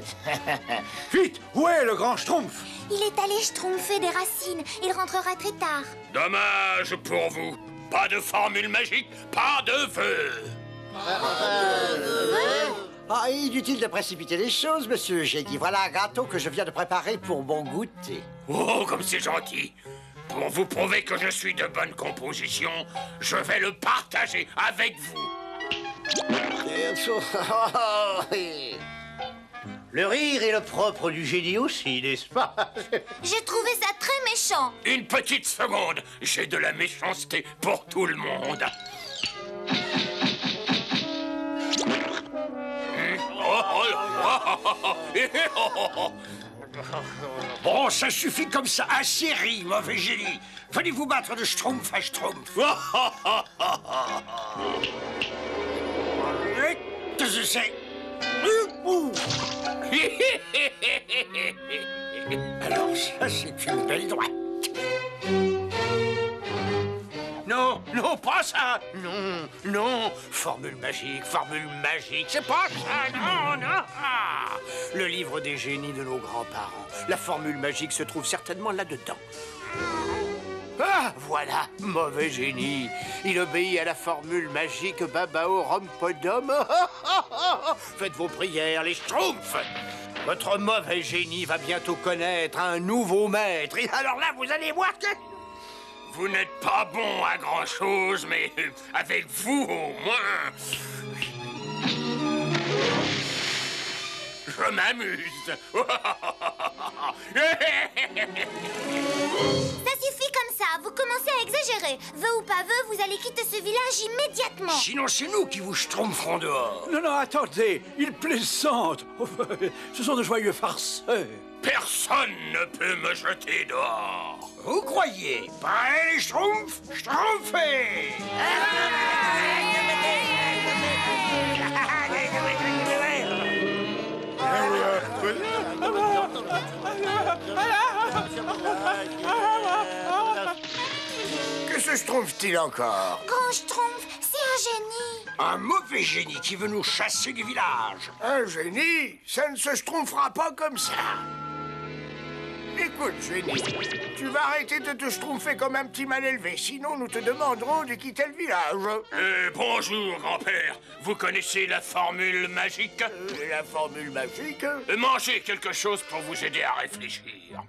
Vite, où est le grand Schtroumpf? Il est allé schtroumpfer des racines. Il rentrera très tard. Dommage pour vous. Pas de formule magique, pas de vœux. Ah, inutile de précipiter les choses, monsieur. J'ai dit, voilà un gâteau que je viens de préparer pour mon goûter. Oh, comme c'est gentil. Pour vous prouver que je suis de bonne composition, je vais le partager avec vous. Le rire est le propre du génie aussi, n'est-ce pas? J'ai trouvé ça très méchant. Une petite seconde, j'ai de la méchanceté pour tout le monde. Bon, ça suffit comme ça. Assez ri, mauvais génie. Venez vous battre de schtroumpf à schtroumpf. Qu'est-ce que c'est? Alors ça, c'est une belle droite. Non, non, pas ça. Non, non. Formule magique, c'est pas ça. Non, non. Le livre des génies de nos grands-parents. La formule magique se trouve certainement là-dedans. Ah, voilà, mauvais génie. Il obéit à la formule magique Babao Rom Podum. Faites vos prières, les schtroumpfs. Votre mauvais génie va bientôt connaître un nouveau maître. Et alors là, vous allez voir que... Vous n'êtes pas bon à grand-chose, mais avec vous, au moins... Je m'amuse. Ça suffit comme ça, vous commencez à exagérer. Veut ou pas veut, vous allez quitter ce village immédiatement. Sinon, c'est nous qui vous schtroumpferons dehors. Non, non, attendez, ils plaisantent. Ce sont de joyeux farceurs. Personne ne peut me jeter dehors. Vous croyez? Prêts, les schtroumpfs? Schtroumpfez! Que se schtroumpfe-t-il encore? Grand Schtroumpf, c'est un génie. Un mauvais génie qui veut nous chasser du village. Un génie? Ça ne se schtroumpfera pas comme ça. Écoute, génie, tu vas arrêter de te schtroumpfer comme un petit mal élevé, sinon nous te demanderons de quitter le village. Bonjour, grand-père. Vous connaissez la formule magique? La formule magique? Mangez quelque chose pour vous aider à réfléchir.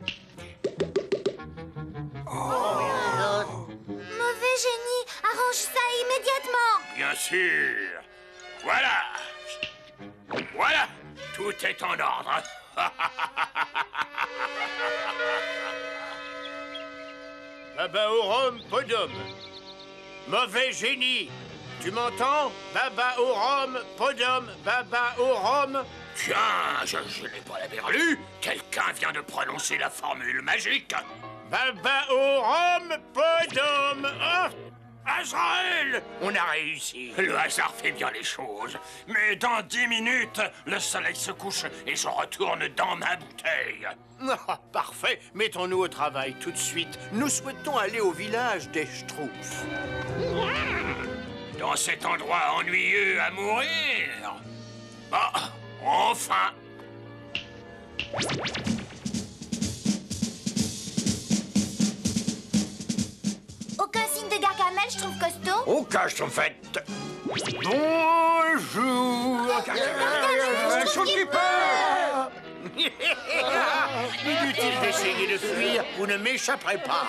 Mauvais génie, arrange ça immédiatement. Bien sûr. Voilà. Voilà. Tout est en ordre. Babaorum Podum. Mauvais génie. Tu m'entends? Babaorum Podum. Babaorum. Tiens, je n'ai pas la berlue. Quelqu'un vient de prononcer la formule magique. Babaorum Podum. Oh, Azraël! On a réussi. Le hasard fait bien les choses. Mais dans 10 minutes, le soleil se couche et je retourne dans ma bouteille. Ah, parfait. Mettons-nous au travail tout de suite. Nous souhaitons aller au village des Schtroumpfs. Dans cet endroit ennuyeux à mourir. Ah, enfin! Aucun signe de Gargamel, je trouve costaud. Aucun schtroumpfette. Bonjour. Inutile d'essayer de fuir, vous ne m'échapperez pas.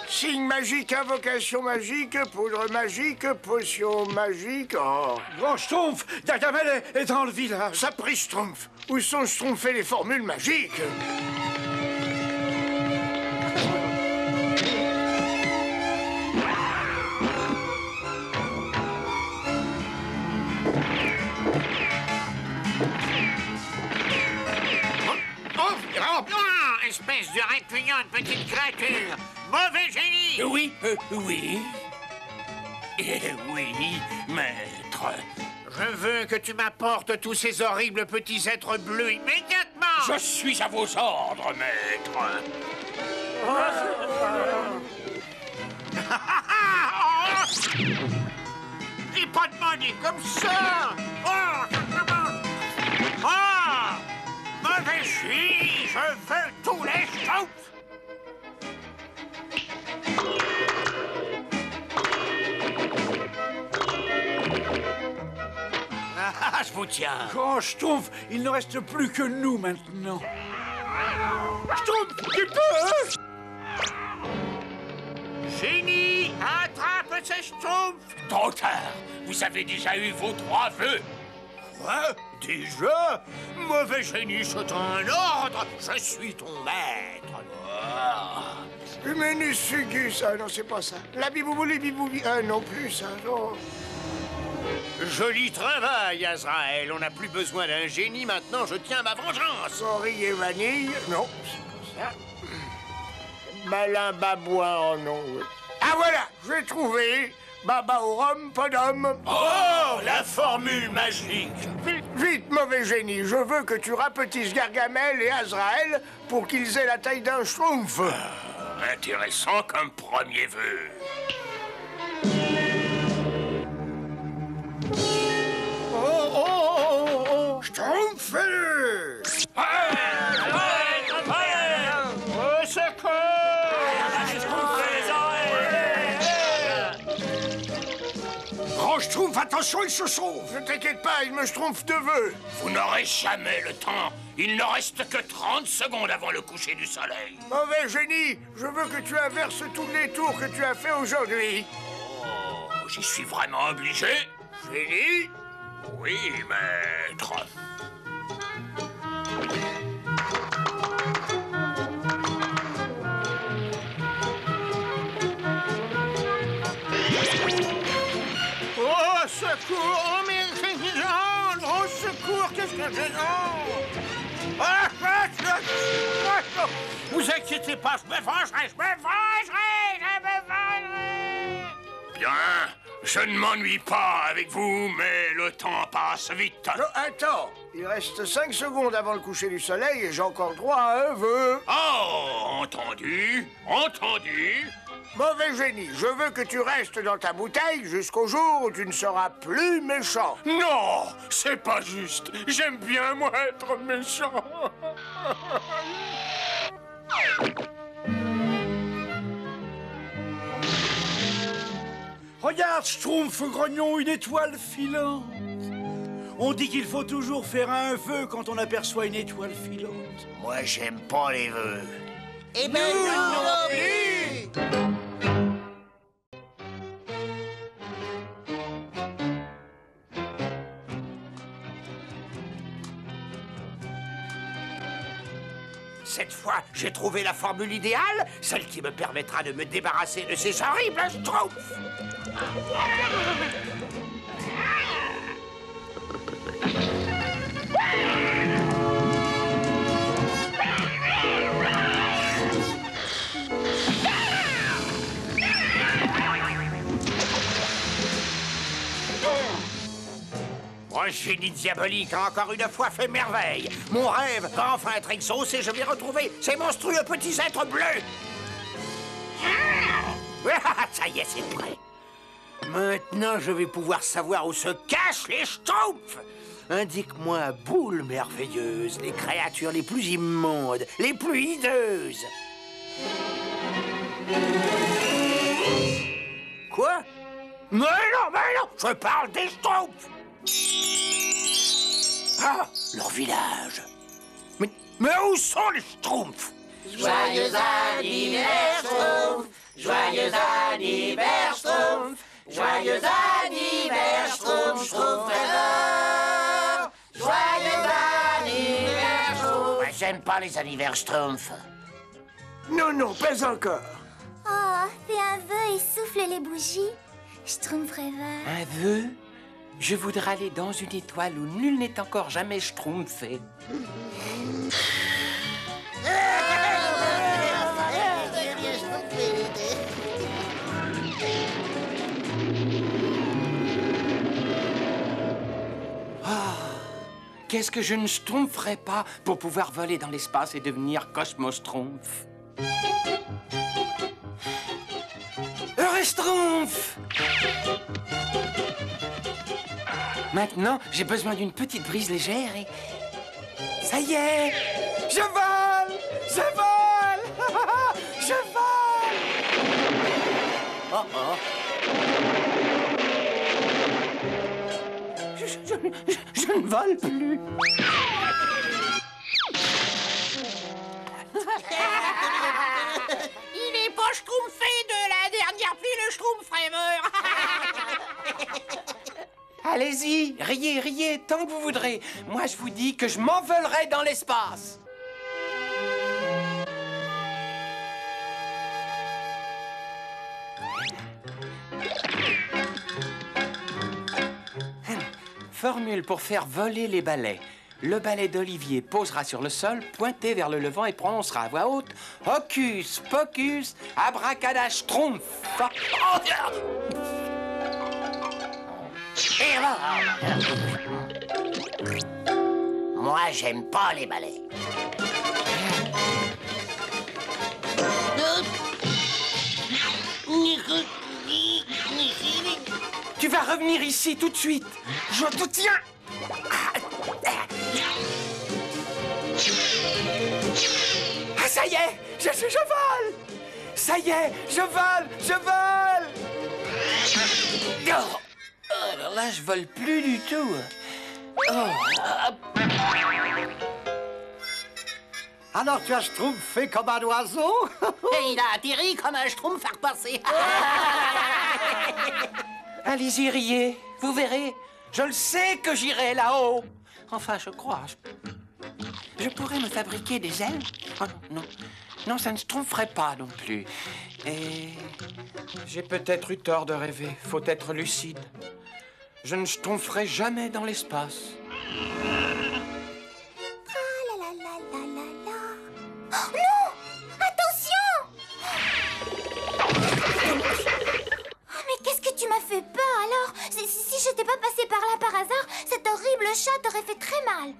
Signe magique, invocation magique, poudre magique, potion magique. Oh. Grand Schtroumpf, Gargamel est dans le village. Sapri Schtroumpf, où sont schtroumpfées les formules magiques? Espèce de répugnante petite créature. Mauvais génie. Oui, oui. Oui, maître. Je veux que tu m'apportes tous ces horribles petits êtres bleus immédiatement. Je suis à vos ordres, maître. J'ai pas demandé comme ça. Mauvais génie, je veux tous les schtroumpfs. Ah, je vous tiens. Grand Schtroumpf, il ne reste plus que nous maintenant. Schtroumpf, tu peux? Génie, attrape ces schtroumpfs. Trop tard. Vous avez déjà eu vos 3 vœux. Quoi? Déjà? Mauvais génie, c'est un ordre. Je suis ton maître. Humanus fugus, ah non, c'est pas ça. La biboubouli biboubi, ah non plus, ça, non. Joli travail, Azraël. On n'a plus besoin d'un génie, maintenant je tiens ma vengeance. Sorry et vanille, non, c'est pas ça. Malin babouin, oh non. Ah voilà, j'ai trouvé. Baba au rhum, pas d'homme. Oh, la formule magique. Vite, vite, mauvais génie, je veux que tu rapetisses Gargamel et Azraël pour qu'ils aient la taille d'un schtroumpf. Intéressant comme premier vœu. Oh, Schtroumpf-le! Au secours! Grand Schtroumpf, attention, il se sauve! Ne t'inquiète pas, il me schtroumpf de vœux! Vous n'aurez jamais le temps. Il ne reste que 30 secondes avant le coucher du soleil. Mauvais génie, je veux que tu inverses tous les tours que tu as fait aujourd'hui. Oh, j'y suis vraiment obligé? Génie? Oui, maître. Au secours! Oh, mais c'est gênant! Au secours, qu'est-ce que gênant! Vous inquiétez pas, je me vengerai, je me vengerai! Bien, je ne m'ennuie pas avec vous, mais le temps passe vite. Non, attends, il reste 5 secondes avant le coucher du soleil et j'ai encore droit à un vœu. Oh, entendu, entendu. Mauvais génie, je veux que tu restes dans ta bouteille jusqu'au jour où tu ne seras plus méchant. Non, c'est pas juste. J'aime bien, moi, être méchant. Regarde, Schtroumpf grognon, une étoile filante. On dit qu'il faut toujours faire un vœu quand on aperçoit une étoile filante. Moi, j'aime pas les vœux. Eh ben non plus! Cette fois, j'ai trouvé la formule idéale, celle qui me permettra de me débarrasser de ces horribles schtroumpfs. Mon génie diabolique a encore une fois fait merveille. Mon rêve va enfin être exaucé. Je vais retrouver ces monstrueux petits êtres bleus. Ça y est, c'est prêt. Maintenant, je vais pouvoir savoir où se cachent les schtroumpfs. Indique-moi, boule merveilleuse, les créatures les plus immondes, les plus hideuses. Quoi? Mais non, je parle des schtroumpfs. Ah, leur village. Mais où sont les schtroumpfs? Joyeux anniversaire, Schtroumpf! Joyeux anniversaire, Schtroumpf! Joyeux anniversaire, Schtroumpf, Schtroumpf-rêveur! Joyeux anniversaire, Schtroumpf! Ouais, j'aime pas les anniversaires schtroumpfs. Non, pas encore. Oh, fais un vœu et souffle les bougies. Schtroumpf-rêveur. Un vœu? Je voudrais aller dans une étoile où nul n'est encore jamais schtroumpfé. Qu'est-ce que je ne schtroumpferais pas pour pouvoir voler dans l'espace et devenir Cosmo-Schtroumpf? Heureux Schtroumpf! Maintenant, j'ai besoin d'une petite brise légère et... Ça y est! Je vole! Je vole! Je vole! Oh oh! Je ne vole plus! Il est pas schtroumpfé de la dernière pluie, le schtroumpf-rêveur! Allez-y, riez, riez, tant que vous voudrez. Moi, je vous dis que je m'envolerai dans l'espace. Formule pour faire voler les balais. Le balai d'Olivier posera sur le sol, pointé vers le levant et prononcera à voix haute « Hocus pocus, abracadastrumpf ». Moi, j'aime pas les balais. Tu vas revenir ici tout de suite. Je te tiens. Ah, ça y est, je vole. Ça y est, je vole. Oh, alors là, je vole plus du tout. Oh. Alors tu as schtroumpfé comme un oiseau? Et il a atterri comme un schtroumpf à repasser. Allez-y, riez. Vous verrez. Je le sais que j'irai là-haut. Enfin, je crois. Je pourrais me fabriquer des ailes. Oh, non. Non, ça ne se tromperait pas non plus. Et j'ai peut-être eu tort de rêver. Faut être lucide. Je ne schtroumpferai jamais dans l'espace. Oh non! Attention! Oh, mais qu'est-ce que tu m'as fait peur alors? Si je t'ai pas passé par là par hasard, cet horrible chat t'aurait fait très mal.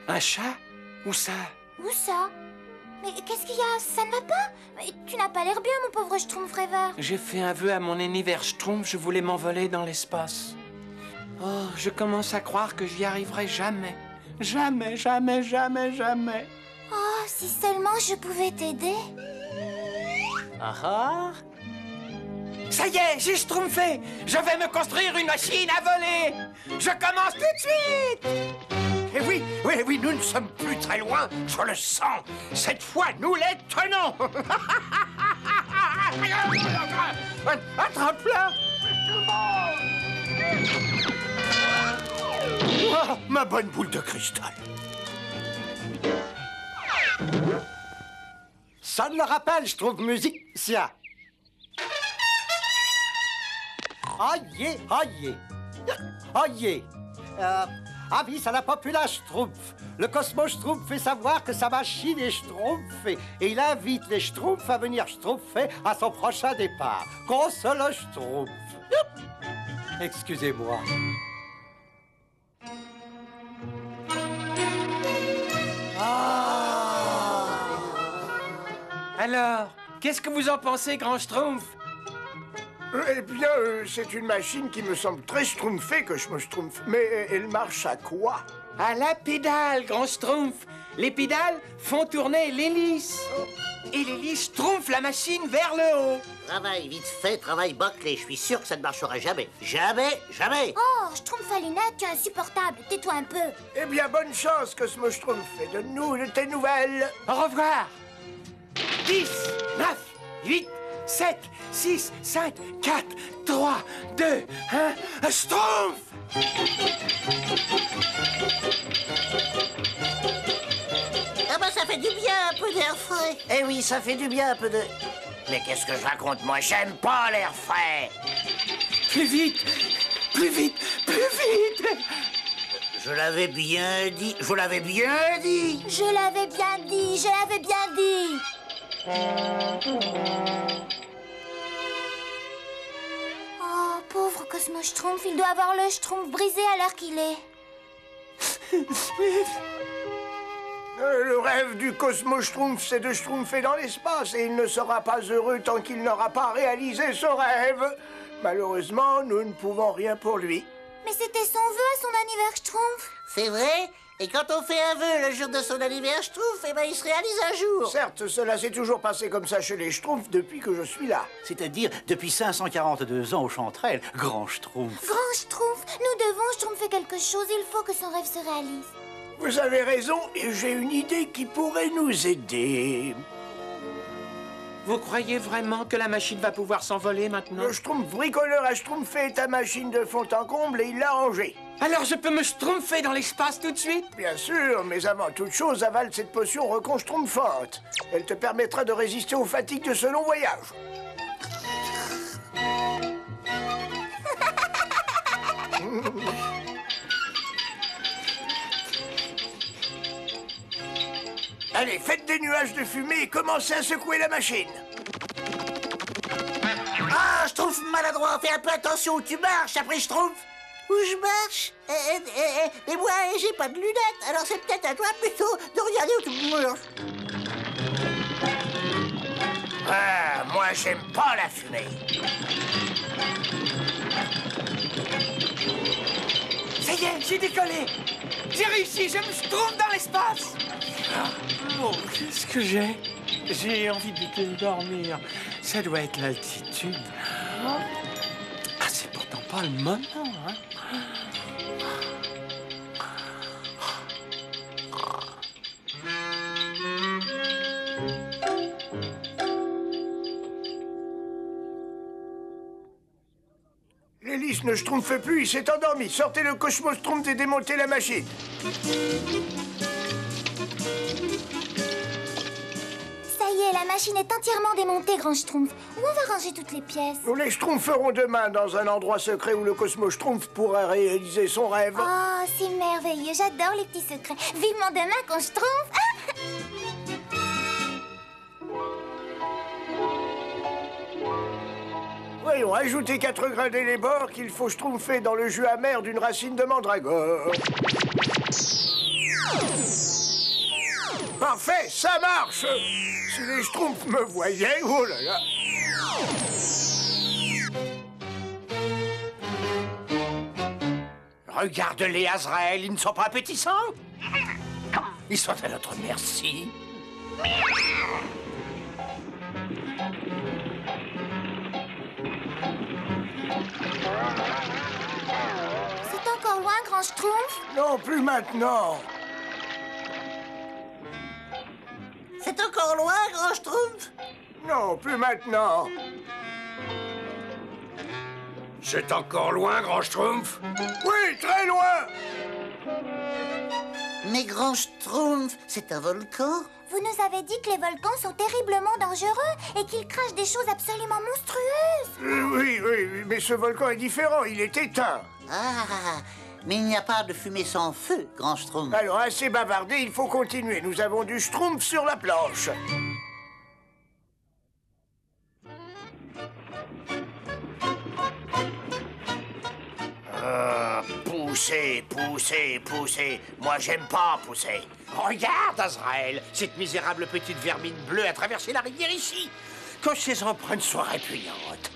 Un chat? Où ça? Où ça? Mais qu'est-ce qu'il y a? Ça ne va pas? Mais tu n'as pas l'air bien, mon pauvre Schtroumpf rêveur. J'ai fait un vœu à mon univers Schtroumpf, je voulais m'envoler dans l'espace. Oh, je commence à croire que j'y arriverai jamais. Jamais. Oh, si seulement je pouvais t'aider. Ah. Ça y est, j'ai schtroumpfé. Je vais me construire une machine à voler. Je commence tout de suite. Et oui, nous ne sommes plus très loin, je le sens. Cette fois, nous les tenons. Attrape-la. Oh, ma bonne boule de cristal. Ça me le rappelle, je trouve, musicien. Aïe. Avis à la populace Schtroumpf. Le Cosmo Schtroumpf fait savoir que sa machine est schtroumpfée et il invite les Schtroumpfs à venir schtroumpfer à son prochain départ. Console Schtroumpf. Excusez-moi. Alors, qu'est-ce que vous en pensez, grand Schtroumpf? Eh bien, c'est une machine qui me semble très schtroumpfée que je me schtroumpfe. Mais elle marche à quoi? À la pédale, grand Schtroumpf. Les pédales font tourner l'hélice. Et l'hélice schtroumpfe la machine vers le haut. Travail vite fait, travail bâclé. Je suis sûr que ça ne marchera jamais. Jamais. Oh, Schtroumpf à lunettes, tu es insupportable. Tais-toi un peu. Eh bien, bonne chance, Cosmo Schtroumpf. Et donne-nous de tes nouvelles. Au revoir. 10, 9, 8, 7, 6, 5, 4, 3, 2, 1, Schtroumpf! Ah bah ça fait du bien un peu d'air frais. Eh oui, ça fait du bien un peu de... Mais qu'est-ce que je raconte, moi? J'aime pas l'air frais. Plus vite. Je l'avais bien dit. Oh, pauvre Cosmo Schtroumpf, il doit avoir le Schtroumpf brisé à l'heure qu'il est. Le rêve du Cosmo Schtroumpf, c'est de schtroumpfer dans l'espace et il ne sera pas heureux tant qu'il n'aura pas réalisé ce rêve. Malheureusement, nous ne pouvons rien pour lui. Mais c'était son vœu à son anniversaire Schtroumpf. C'est vrai? Et quand on fait un vœu le jour de son anniversaire Schtroumpf, eh ben il se réalise un jour. Certes, cela s'est toujours passé comme ça chez les Schtroumpfs depuis que je suis là. C'est-à-dire depuis 542 ans aux Chanterelles, grand Schtroumpf. Grand Schtroumpf, nous devons Schtroumpfer quelque chose, il faut que son rêve se réalise. Vous avez raison, et j'ai une idée qui pourrait nous aider. Vous croyez vraiment que la machine va pouvoir s'envoler maintenant? Le Schtroumpf bricoleur a schtroumpfé ta machine de fond en comble et il l'a rangée. Alors je peux me schtroumpfer dans l'espace tout de suite? Bien sûr, mais avant toute chose, avale cette potion reconstrumpfante. Elle te permettra de résister aux fatigues de ce long voyage. Allez, faites des nuages de fumée et commencez à secouer la machine. Ah, Schtroumpf maladroit, fais un peu attention où tu marches après Schtroumpf. Où je marche? Mais moi, j'ai pas de lunettes, alors c'est peut-être à toi plutôt de regarder où tu marches. Ah, moi j'aime pas la fumée. Ça y est, j'ai décollé. J'ai réussi, je me schtroumpf dans l'espace. Oh, qu'est-ce que j'ai? J'ai envie de dormir. Ça doit être l'altitude. Ah, c'est pourtant pas le moment, hein? L'hélice ne schtroumpfe plus, il s'est endormi. Sortez le Cosmo-Schtroumpf et démontez la machine. Ça y est, la machine est entièrement démontée, Grand Schtroumpf. Où on va ranger toutes les pièces? Nous les schtroumpferons demain dans un endroit secret où le Cosmo-Schtroumpf pourra réaliser son rêve. Oh, c'est merveilleux, j'adore les petits secrets. Vivement demain qu'on schtroumpf. Voyons, ajoutez 4 grains d'élébore qu'il faut schtroumpfer dans le jus amer d'une racine de mandragore. Parfait, ça marche. Si les schtroumpfs me voyaient, oh là là. Regarde-les, Azraël, ils ne sont pas appétissants? Ils sont à notre merci. C'est encore loin, Grand Schtroumpf? Non, plus maintenant. C'est encore loin, Grand Schtroumpf? Non, plus maintenant. C'est encore loin, Grand Schtroumpf? Oui, très loin. Mais Grand Schtroumpf, c'est un volcan? Vous nous avez dit que les volcans sont terriblement dangereux et qu'ils crachent des choses absolument monstrueuses. Oui, mais ce volcan est différent, il est éteint. Ah, mais il n'y a pas de fumée sans feu, Grand Schtroumpf. Alors, assez bavardé, il faut continuer. Nous avons du Schtroumpf sur la planche. Poussez, poussez, poussez. Moi, j'aime pas pousser. Regarde, Azraël, cette misérable petite vermine bleue a traversé la rivière ici. Que ces empreintes soient répugnantes.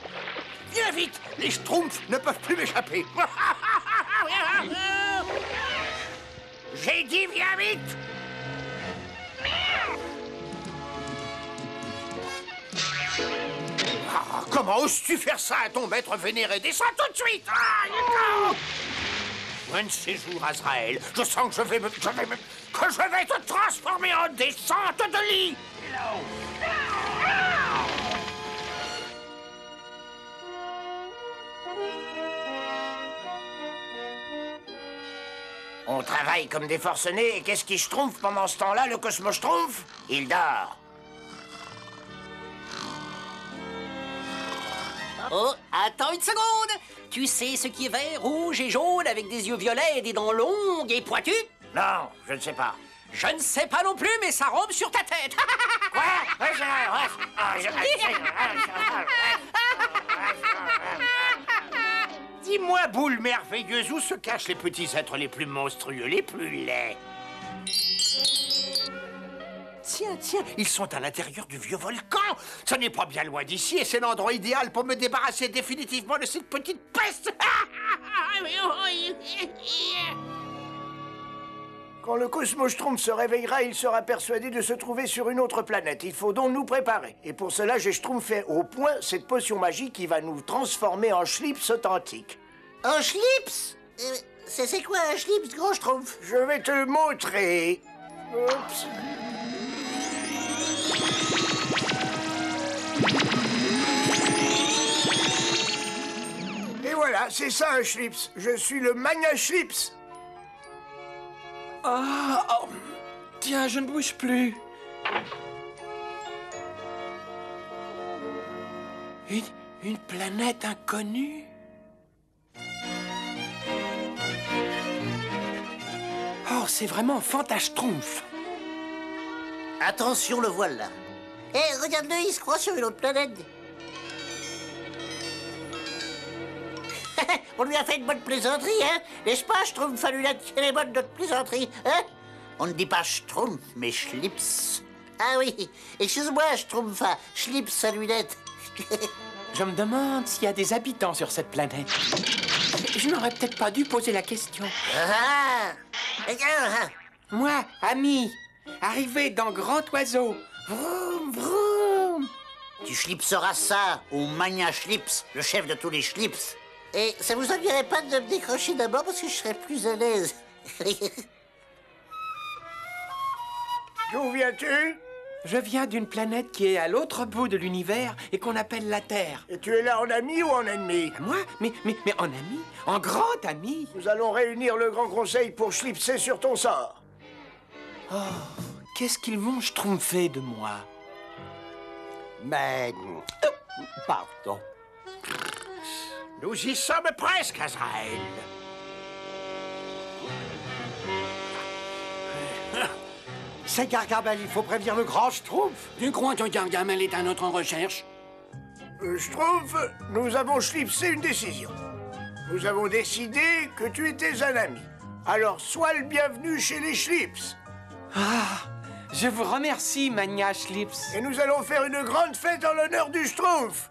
Viens vite, les Schtroumpfs ne peuvent plus m'échapper. J'ai dit viens vite. Ah, comment oses-tu faire ça à ton maître vénéré? Descends tout de suite. Un de ces jours, Azraël, je sens que je vais te transformer en descente de lit. On travaille comme des forcenés, et qu'est-ce qui schtroumpf pendant ce temps-là, le Cosmo-Schtroumpf? Il dort. Oh, attends une seconde! Tu sais ce qui est vert, rouge et jaune avec des yeux violets et des dents longues et pointues? Non, je ne sais pas. Je ne sais pas non plus, mais ça rompe sur ta tête! Quoi? Dis-moi, boule merveilleuse, où se cachent les petits êtres les plus monstrueux, les plus laids? Tiens, ils sont à l'intérieur du vieux volcan. Ce n'est pas bien loin d'ici et c'est l'endroit idéal pour me débarrasser définitivement de cette petite peste. Quand le Cosmo-Schtroumpf se réveillera, il sera persuadé de se trouver sur une autre planète. Il faut donc nous préparer. Et pour cela, j'ai schtroumpfé au point cette potion magique qui va nous transformer en Schlips authentique. Un Schlips? C'est quoi un Schlips, Grand Schtroumpf? Je vais te le montrer. Oups. Voilà, c'est ça un schlips. Je suis le Magna Schlips. Oh, tiens, je ne bouge plus. Une planète inconnue? Oh, c'est vraiment fantaschtroumpf. Attention, le voilà. Eh, regarde-le, il se croit sur une autre planète. On lui a fait une bonne plaisanterie, hein? N'est-ce pas, Schtroumpf à lunettes? Elle est bonne, notre plaisanterie, hein? On ne dit pas Schtroumpf, mais Schlips. Ah oui, excuse-moi, Schtroumpf à Schlips à lunettes. Je me demande s'il y a des habitants sur cette planète. Je n'aurais peut-être pas dû poser la question. Ah! Regarde! Moi, ami, arrivé dans Grand Oiseau. Vroom, vroom. Tu schlipseras ça au Magna Schlips, le chef de tous les Schlips. Et ça vous ennuierait pas de me décrocher d'abord parce que je serais plus à l'aise. D'où viens-tu? Je viens d'une planète qui est à l'autre bout de l'univers et qu'on appelle la Terre. Et tu es là en ami ou en ennemi? Moi? Mais en ami? En grand ami? Nous allons réunir le Grand Conseil pour schlipser sur ton sort. Oh, qu'est-ce qu'ils vont schtroumpfer de moi? Mais... pardon. Nous y sommes presque, Azraël. C'est Gargamel, il faut prévenir le grand Schtroumpf. Tu crois que Gargamel est à notre recherche? Schtroumpf, nous avons schlipsé une décision. Nous avons décidé que tu étais un ami. Alors sois le bienvenu chez les Schlips. Ah, je vous remercie, Magna Schlips. Et nous allons faire une grande fête en l'honneur du Schtroumpf.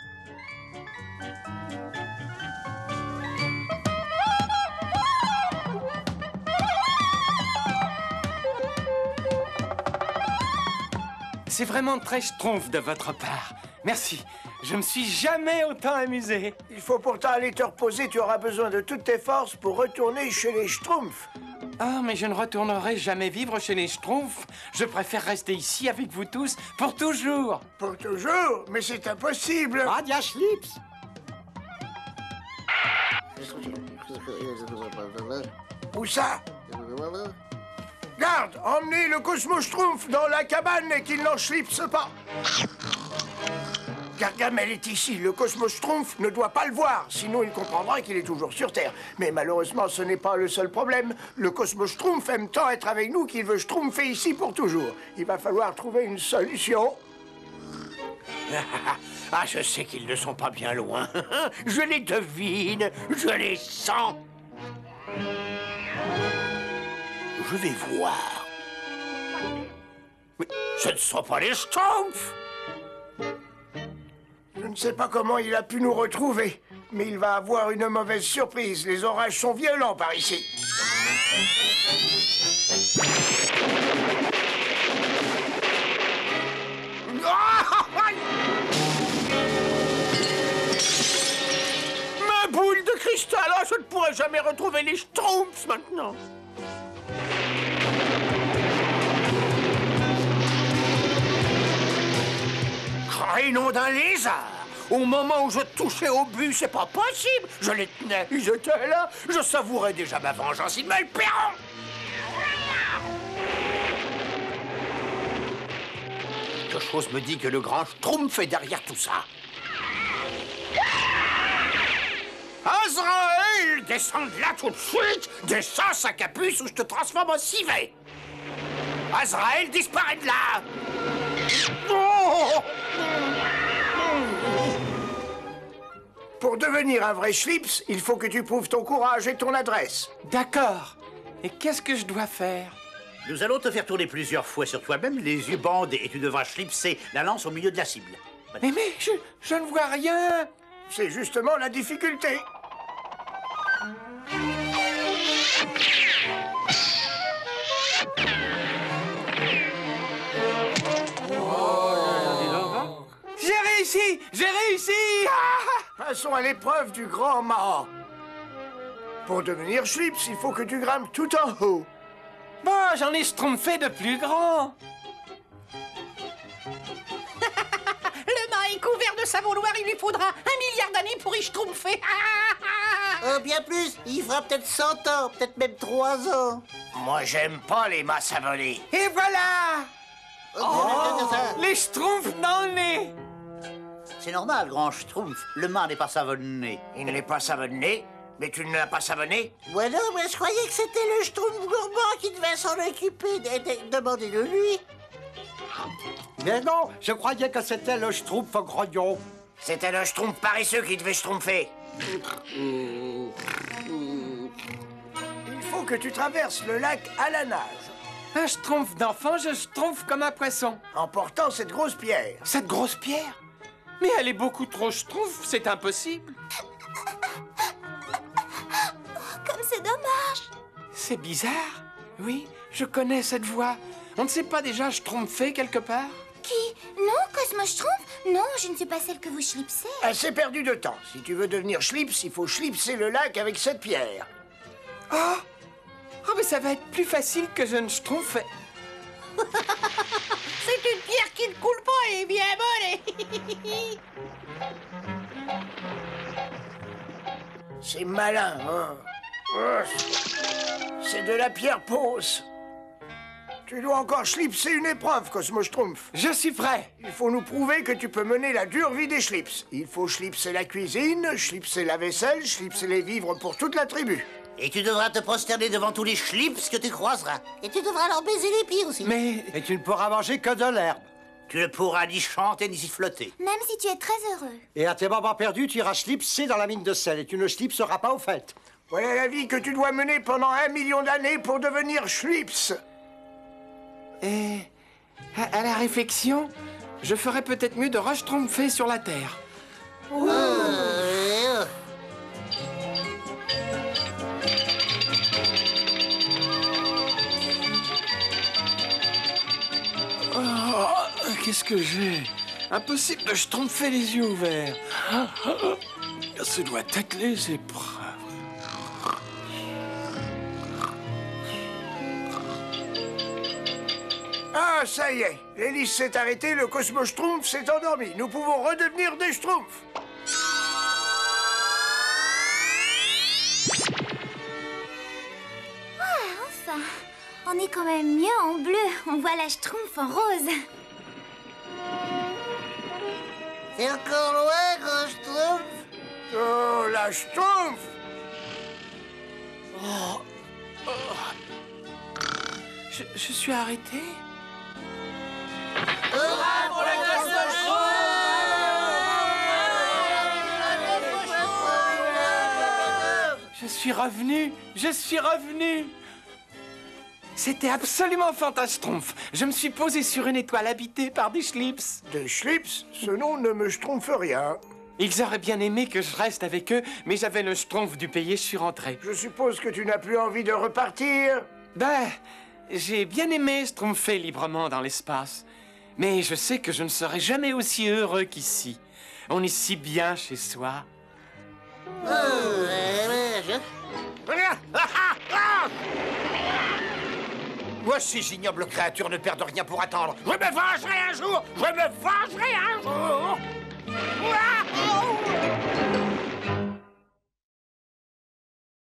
C'est vraiment très schtroumpf de votre part. Merci. Je me suis jamais autant amusé. Il faut pourtant aller te reposer. Tu auras besoin de toutes tes forces pour retourner chez les Schtroumpfs. Ah, mais je ne retournerai jamais vivre chez les Schtroumpfs. Je préfère rester ici avec vous tous pour toujours. Pour toujours? Mais c'est impossible. Magna Schlips. Où ça? Garde, emmenez le Cosmo Schtroumpf dans la cabane et qu'il n'en schlipse pas. Gargamel est ici. Le Cosmo Schtroumpf ne doit pas le voir, sinon il comprendra qu'il est toujours sur Terre. Mais malheureusement, ce n'est pas le seul problème. Le Cosmo Schtroumpf aime tant être avec nous qu'il veut schtroumpfer ici pour toujours. Il va falloir trouver une solution. Ah, je sais qu'ils ne sont pas bien loin. Je les devine, je les sens. Je vais voir. Mais ce ne sont pas les Schtroumpfs. Je ne sais pas comment il a pu nous retrouver, mais il va avoir une mauvaise surprise. Les orages sont violents par ici. Ma boule de cristal, oh, je ne pourrai jamais retrouver les Schtroumpfs maintenant. Crénom d'un lézard. Au moment où je touchais au but, c'est pas possible. Je les tenais, ils étaient là. Je savourais déjà ma vengeance, ils me le paieront. Quelque chose me dit que le grand Schtroumpf est derrière tout ça. Azraël, descends de là tout de suite. Descends, sac à puce, ou je te transforme en civet. Azraël, disparais de là. Oh! Pour devenir un vrai Schlips, il faut que tu prouves ton courage et ton adresse. D'accord. Et qu'est-ce que je dois faire? Nous allons te faire tourner plusieurs fois sur toi-même, les yeux bandés, et tu devras schlipser la lance au milieu de la cible. Mais je ne vois rien. C'est justement la difficulté. J'ai réussi! J'ai réussi! Passons à l'épreuve du grand mât. Pour devenir Schlips, il faut que tu grimpes tout en haut. Bon, j'en ai schtroumpfé de plus grand. Le mât est couvert de savon noir, il lui faudra 1 milliard d'années pour y schtroumpfer. Bien plus, il fera peut-être 100 ans, peut-être même 3 ans. Moi, j'aime pas les mâts savonnés. Et voilà! Les schtroumpfs dans le nez! C'est normal, grand schtroumpf. Le mât n'est pas savonné. Il n'est pas savonné, mais tu ne l'as pas savonné? Ouais, non, mais je croyais que c'était le schtroumpf gourmand qui devait s'en occuper. Demandez-le lui. Mais non, je croyais que c'était le schtroumpf grognon. C'était le schtroumpf paresseux qui devait schtroumpfer. Il faut que tu traverses le lac à la nage. Un schtroumpf d'enfant, je schtroumpf comme un poisson. En portant cette grosse pierre. Cette grosse pierre? Mais elle est beaucoup trop schtroumpf, c'est impossible. Comme c'est dommage. C'est bizarre. Oui, je connais cette voix. On ne s'est pas déjà schtroumpfé quelque part? Qui? Non, Cosmo Schtroumpf? Non, je ne suis pas celle que vous schlipsez. Assez perdu de temps. Si tu veux devenir schlips, il faut schlipser le lac avec cette pierre. Oh! Oh, mais ça va être plus facile que je ne schtroumpfais. C'est une pierre qui ne coule pas, elle est bien bonne. C'est malin, hein? C'est de la pierre pause. Tu dois encore schlipser une épreuve, Cosmo Schtroumpf. Je suis prêt. Il faut nous prouver que tu peux mener la dure vie des schlips. Il faut schlipser la cuisine, schlipser la vaisselle, schlipser les vivres pour toute la tribu. Et tu devras te prosterner devant tous les schlips que tu croiseras. Et tu devras leur baiser les pieds aussi. Mais... Et tu ne pourras manger que de l'herbe. Tu ne pourras ni chanter ni siffloter. Même si tu es très heureux. Et à tes moments perdus, tu iras schlipser dans la mine de sel et tu ne schlipseras pas aux fêtes. Voilà la vie que tu dois mener pendant 1 million d'années pour devenir schlips. Et à la réflexion, je ferais peut-être mieux de re-schtroumpfer sur la terre. Qu'est-ce que j'ai? Impossible de schtroumpfer les yeux ouverts. Ce doit être les épreuves. Ah, ça y est. L'hélice s'est arrêtée, le Cosmo Schtroumpf s'est endormi. Nous pouvons redevenir des Schtroumpfs. Ah, enfin, on est quand même mieux en bleu. On voit la Schtroumpf en rose. C'est encore loin, grand Schtroumpf. Oh, la Schtroumpf. Je suis arrêté? Hurrah pour le Cosmo Schtroumpf! Je suis revenu! Je suis revenu! C'était absolument fantastromphe. Je me suis posé sur une étoile habitée par des schlips. Des schlips? Ce nom ne me schtroumpfe rien. Ils auraient bien aimé que je reste avec eux, mais j'avais le schtroumpf du pays, je suis rentré. Je suppose que tu n'as plus envie de repartir? Ben, j'ai bien aimé schtroumpfer librement dans l'espace. Mais je sais que je ne serai jamais aussi heureux qu'ici. On est si bien chez soi. Moi, ces ignobles créatures ne perdent rien pour attendre. Je me vengerai un jour! Je me vengerai un jour!